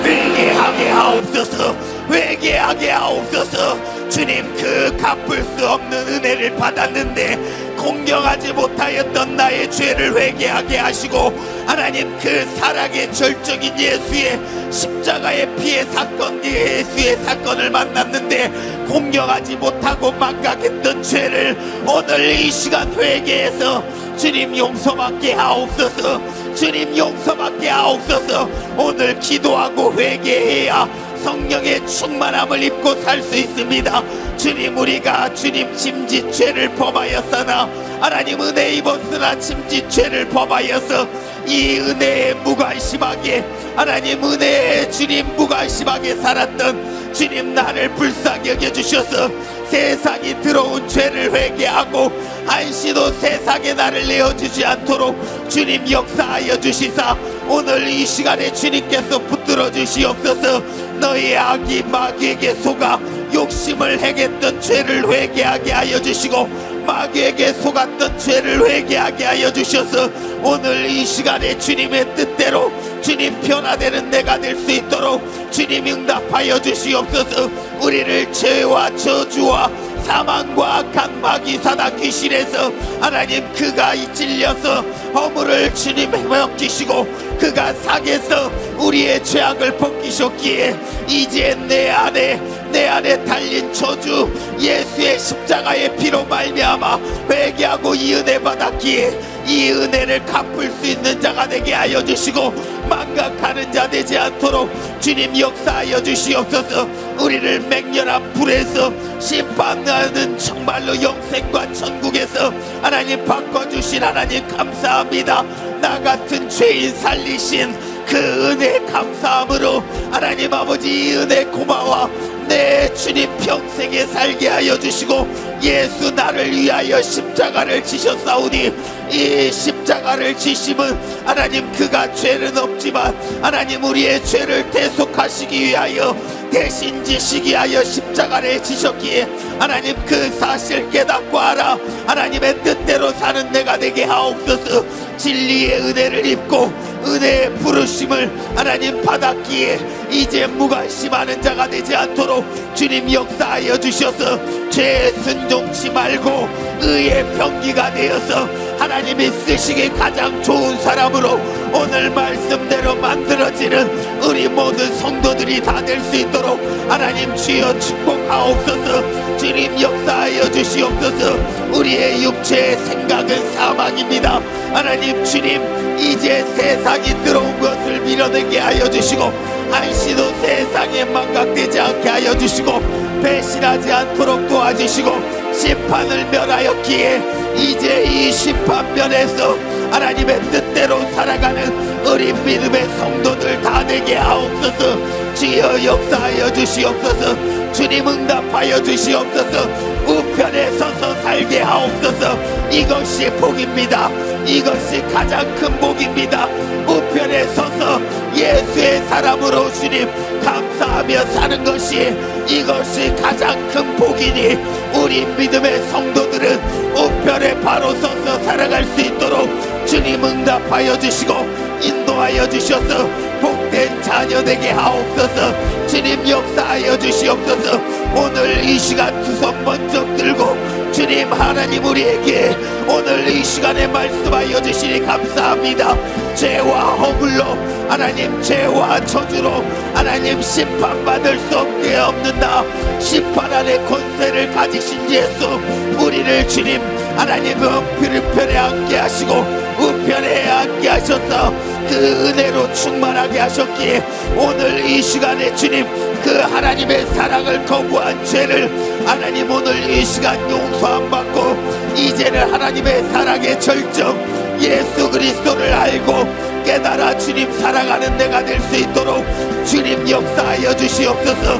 Speaker 3: 회개하게 하옵소서. 회개하게 하옵소서. 주님 그 갚을 수 없는 은혜를 받았는데 공경하지 못하였던 나의 죄를 회개하게 하시고 하나님 그 사랑의 절정인 예수의 십자가의 피의 사건, 예수의 사건을 만났는데 공경하지 못하고 망각했던 죄를 오늘 이 시간 회개해서 주님 용서받게 하옵소서. 주님 용서받게 하옵소서. 오늘 기도하고 회개해야 성령의 충만함을 입고 살 수 있습니다. 주님 우리가 주님 침지죄를 범하였으나 하나님 은혜 입었으나 침지죄를 범하여서 이 은혜에 무관심하게 하나님 은혜에 주님 무관심하게 살았던 주님 나를 불쌍히 여겨주셔서 세상이 들어온 죄를 회개하고 한시도 세상에 나를 내어주지 않도록 주님 역사하여 주시사 오늘 이 시간에 주님께서 붙들어 주시옵소서. 너희 악이 마귀에게 속아 욕심을 행했던 죄를 회개하게 하여 주시고 마귀에게 속았던 죄를 회개하게 하여 주셔서 오늘 이 시간에 주님의 뜻대로 주님 변화되는 내가 될 수 있도록 주님 응답하여 주시옵소서. 우리를 죄와 저주와 사망과 악한 마귀 사단 귀신에서 하나님 그가 찔려서 허물을 주님 벗기시고 그가 상해서 우리의 죄악을 벗기셨기에 이제 내 안에 달린 저주 예수의 십자가의 피로 말미암아 회개하고 이 은혜 받았기에 이 은혜를 갚을 수 있는 자가 되게 하여 주시고 망각하는 자 되지 않도록 주님 역사하여 주시옵소서. 우리를 맹렬한 불에서 심판하는 정말로 영생과 천국에서 하나님 바꿔주신 하나님 감사합니다. 나 같은 죄인 살리신 그 은혜 감사함으로 하나님 아버지 이 은혜 고마워. 내 주님 평생에 살게 하여 주시고 예수 나를 위하여 십자가를 지셨사오니 이 십자가를 지심은 하나님 그가 죄는 없지만 하나님 우리의 죄를 대속하시기 위하여 대신 지시기 하여 십자가를 지셨기에 하나님 그 사실 깨닫고 알아 하나님의 뜻대로 사는 내가 되게 하옵소서. 진리의 은혜를 입고 은혜의 부르심을 하나님 받았기에 이제 무관심하는 자가 되지 않도록 주님 역사하여 주셔서 죄에 순종치 말고 의의 병기가 되어서 하나님이 쓰시기 가장 좋은 사람으로 오늘 말씀대로 만들어지는 우리 모든 성도들이 다 될 수 있도록 하나님 주여 축복하옵소서. 주님 역사하여 주시옵소서. 우리의 육체의 생각은 사망입니다. 하나님 주님 이제 세상이 들어온 것을 밀어내게 하여 주시고 한시도 세상에 망각되지 않게 하여 주시고 배신하지 않도록 도와주시고 심판을 면하였기에 이제 이 심판면에서 하나님의 뜻대로 살아가는 어린 믿음의 성도들 다 되게 하옵소서. 주여 역사하여 주시옵소서. 주님 응답하여 주시옵소서. 우편에 서서 살게 하옵소서. 이것이 복입니다. 이것이 가장 큰 복입니다. 우편에 서서 예수의 사람으로 주님 감사하며 사는 것이 이것이 가장 큰 복이니 우리 믿음의 성도들은 우편에 바로 서서 살아갈 수 있도록 주님 응답하여 주시고 인도하여 주셔서 복된 자녀 되게 하옵소서. 주님 역사하여 주시옵소서. 오늘 이 시간 두 손 먼저 들고 주님 하나님 우리에게 오늘 이 시간에 말씀하여 주시니 감사합니다. 죄와 허물로 하나님 죄와 저주로 하나님 심판받을 수 없게 없는다. 심판안의 권세를 가지신 예수 우리를 주님 하나님 우편에 앉게 하시고 우편에 앉게 하셔서 그 은혜로 충만하게 하셨기에 오늘 이 시간에 주님 그 하나님의 사랑을 거부한 죄를 하나님 오늘 이 시간 용서함 받고 이제는 하나님의 사랑의 절정 예수 그리스도를 알고 깨달아 주님 사랑하는 내가 될 수 있도록 주님 역사하여 주시옵소서.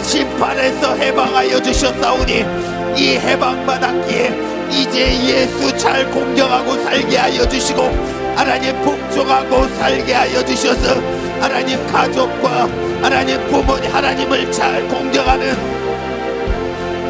Speaker 3: 심판에서 해방하여 주셨사오니 이 해방받았기에 이제 예수 잘 공경하고 살게 하여 주시고 하나님 복종하고 살게 하여 주셔서 하나님 가족과 하나님 부모님 하나님을 잘 공경하는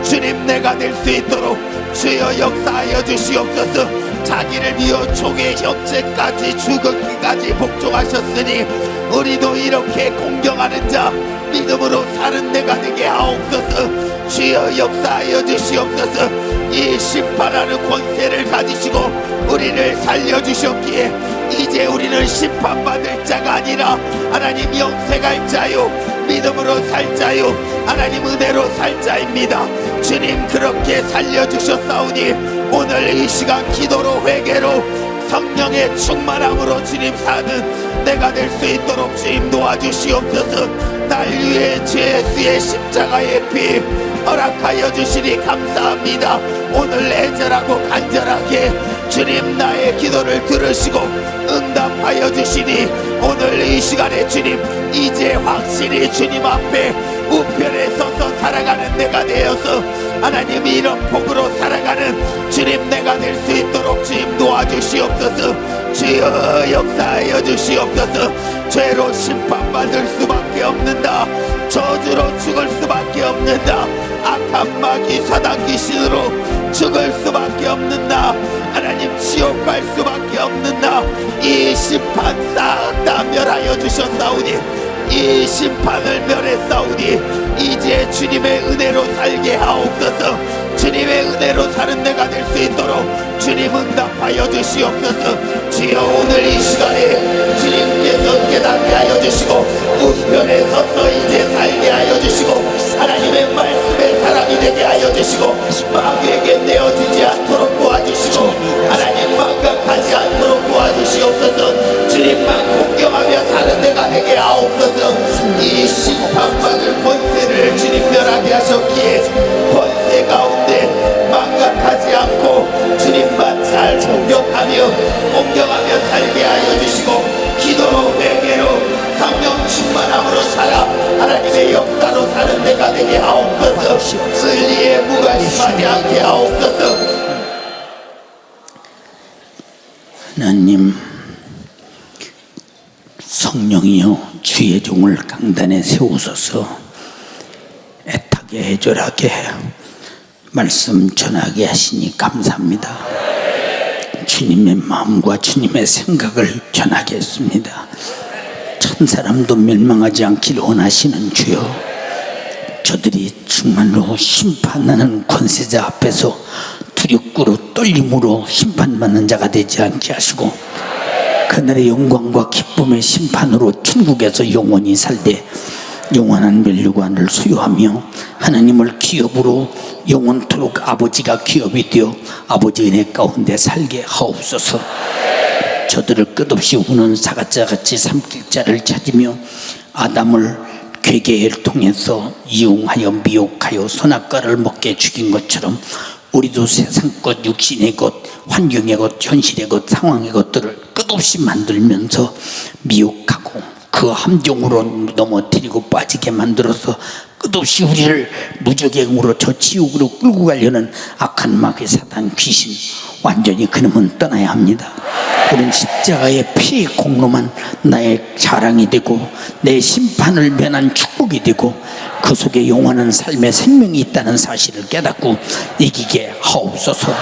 Speaker 3: 주님 내가 될 수 있도록 주여 역사하여 주시옵소서. 자기를 비워 종의 형체까지 죽었기까지 복종하셨으니 우리도 이렇게 공경하는 자 믿음으로 사는 내가 되게 하옵소서. 주여 역사하여 주시옵소서. 이 심판하는 권세를 가지시고 우리를 살려주셨기에 이제 우리는 심판받을 자가 아니라 하나님 영생할 자요 믿음으로 살 자요 하나님 은혜로 살 자입니다. 주님 그렇게 살려주셨사오니 오늘 이 시간 기도로 회개로 성령의 충만함으로 주님 사는 내가 될 수 있도록 주님 도와주시옵소서. 날 위해 예수의 십자가의 피 허락하여 주시니 감사합니다. 오늘 애절하고 간절하게 주님 나의 기도를 들으시고 응답하여 주시니 오늘 이 시간에 주님 이제 확실히 주님 앞에 우편에 서서 살아가는 내가 되어서 하나님 이런 복으로 살아가는 주님 내가 될 수 있도록 주님 도와주시옵소서. 주여 역사하여 주시옵소서. 죄로 심판받을 수밖에 없는다. 저주로 죽을 수밖에 없는다. 악한 마귀 사단 귀신으로 죽을 수밖에 없는다. 하나님 지옥 갈 수밖에 없는다. 이 심판 싹 다 멸하여 주셨사오니 이 심판을 멸했사오니 이제 주님의 은혜로 살게 하옵소서. 주님의 은혜로 사는 내가 될 수 있도록 주님 응답하여 주시옵소서. 주여 오늘 이 시간에 주님께서 깨닫게 하여 주시고 우편에 서서 이제 살게 하여 주시고 하나님의 말씀에 사람이 되게 하여 주시고 마귀에게 내어지지 않도록 도와주시고 하나님 망각하지 않도록 도와주시옵소서. 주님만 공경하며 사는 내가 되게 하옵소서. 이 심판받을 권세를 주님 멸하게 하셨기에 권세 가운데 망각하지 않고 주님만 잘 공경하며 살게 하여 주시고 기도로 회개로 성령 충만함으로 살아 하나님의 역사로 사는 내가 되게 하옵소서. 진리에 무관심하지 않게 하옵소서.
Speaker 1: 하나님 성령이여 주의 종을 강단에 세우소서. 애절하게 말씀 전하게 하시니 감사합니다. 주님의 마음과 주님의 생각을 전하겠습니다. 천 사람도 멸망하지 않길 원하시는 주여, 저들이 정말로 심판하는 권세자 앞에서 두렵고 떨림으로 심판받는 자가 되지 않게 하시고, 그날의 영광과 기쁨의 심판으로 천국에서 영원히 살되 영원한 멸류관을 소유하며 하나님을 기업으로 영원토록 아버지가 기업이 되어 아버지 은혜 가운데 살게 하옵소서. 저들을 끝없이 우는 사가자같이 삼킬 자를 찾으며 아담을 괴계를 통해서 이용하여 미혹하여 선악과를 먹게 죽인 것처럼 우리도 세상 것, 육신의 것, 환경의 것, 현실의 것, 상황의 것들을 끝없이 만들면서 미혹하고 그 함정으로 넘어뜨리고 빠지게 만들어서 끝없이 우리를 무적행으로 저 지옥으로 끌고 가려는 악한 마귀 사단 귀신, 완전히 그놈은 떠나야 합니다. 우린 십자가의 피의 공로만 나의 자랑이 되고 내 심판을 면한 축복이 되고 그 속에 영원한 삶의 생명이 있다는 사실을 깨닫고 이기게 하옵소서.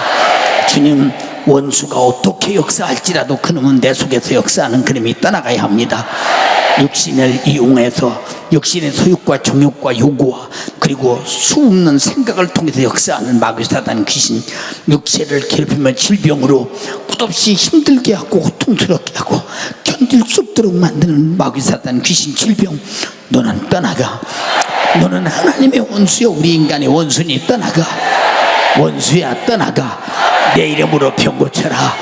Speaker 1: 주님, 원수가 어떻게 역사할지라도 그놈은 내 속에서 역사하는 그놈이 떠나가야 합니다. 육신을 이용해서 육신의 소욕과 정욕과 요구와 그리고 수없는 생각을 통해서 역사하는 마귀사단 귀신, 육체를 괴롭히며 질병으로 끝없이 힘들게 하고 고통스럽게 하고 견딜 수 없도록 만드는 마귀사단 귀신, 질병, 너는 떠나가. 너는 하나님의 원수여, 우리 인간의 원수니 떠나가. 원수야 떠나가. 내 이름으로 병 고쳐라.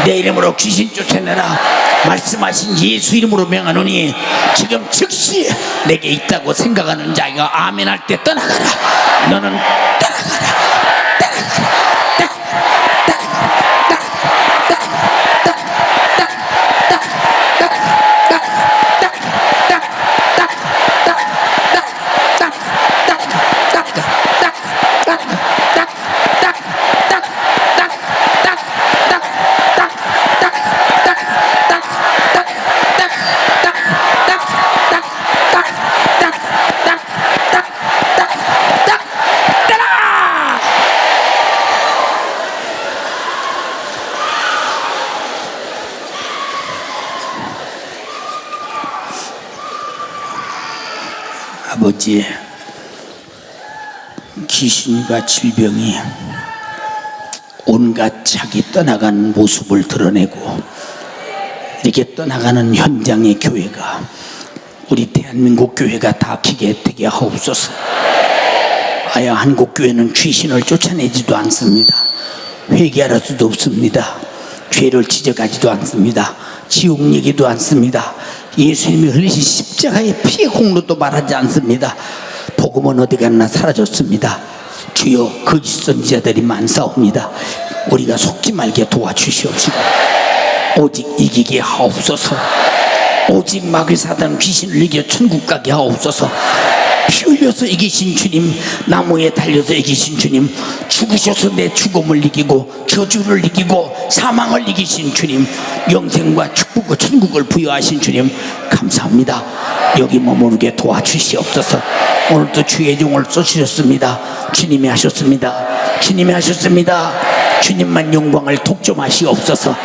Speaker 1: 내 이름으로 귀신 쫓아내라. 말씀하신 예수 이름으로 명하노니 지금 즉시 내게 있다고 생각하는 자가 아멘 할 때 떠나가라. 너는 떠나가라. 아버지, 귀신과 질병이 온갖 자기 떠나간 모습을 드러내고 이렇게 떠나가는 현장의 교회가, 우리 대한민국 교회가 닫히게 되게 하옵소서. 아야 한국교회는 귀신을 쫓아내지도 않습니다. 회개할 수도 없습니다. 죄를 지적하지도 않습니다. 지옥 얘기도 않습니다. 예수님이 흘리신 십자가의 피의 공로도 말하지 않습니다. 복음은 어디 갔나 사라졌습니다. 주여, 거짓 선지자들이 많사옵니다. 우리가 속지 말게 도와주시옵시고 오직 이기게 하옵소서. 오직 마귀 사단 귀신을 이겨 천국 가게 하옵소서. 피 흘려서 이기신 주님, 나무에 달려서 이기신 주님, 죽으셔서 내 죽음을 이기고 저주를 이기고 사망을 이기신 주님, 영생과 축복과 천국을 부여하신 주님 감사합니다. 여기 머무르게 도와주시옵소서. 오늘도 주의 종을 쏘시셨습니다. 주님이 하셨습니다. 주님이 하셨습니다. 주님만 영광을 독점하시옵소서.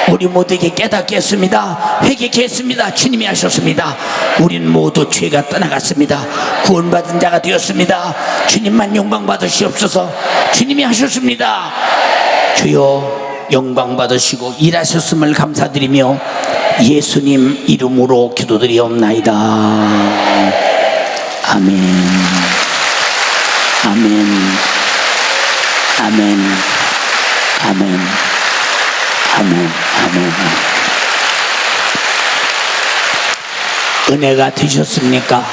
Speaker 1: 우리 모두에게 깨닫게 했습니다. 회개케 했습니다. 주님이 하셨습니다. 우린 모두 죄가 떠나갔습니다. 구원받은 자가 되었습니다. 주님만 영광 받으시옵소서. 주님이 하셨습니다. 주여, 영광 받으시고 일하셨음을 감사드리며 예수님 이름으로 기도드리옵나이다. 아멘. 아멘. 아멘. 아멘. 아멘. 아멘. 은혜가 되셨습니까?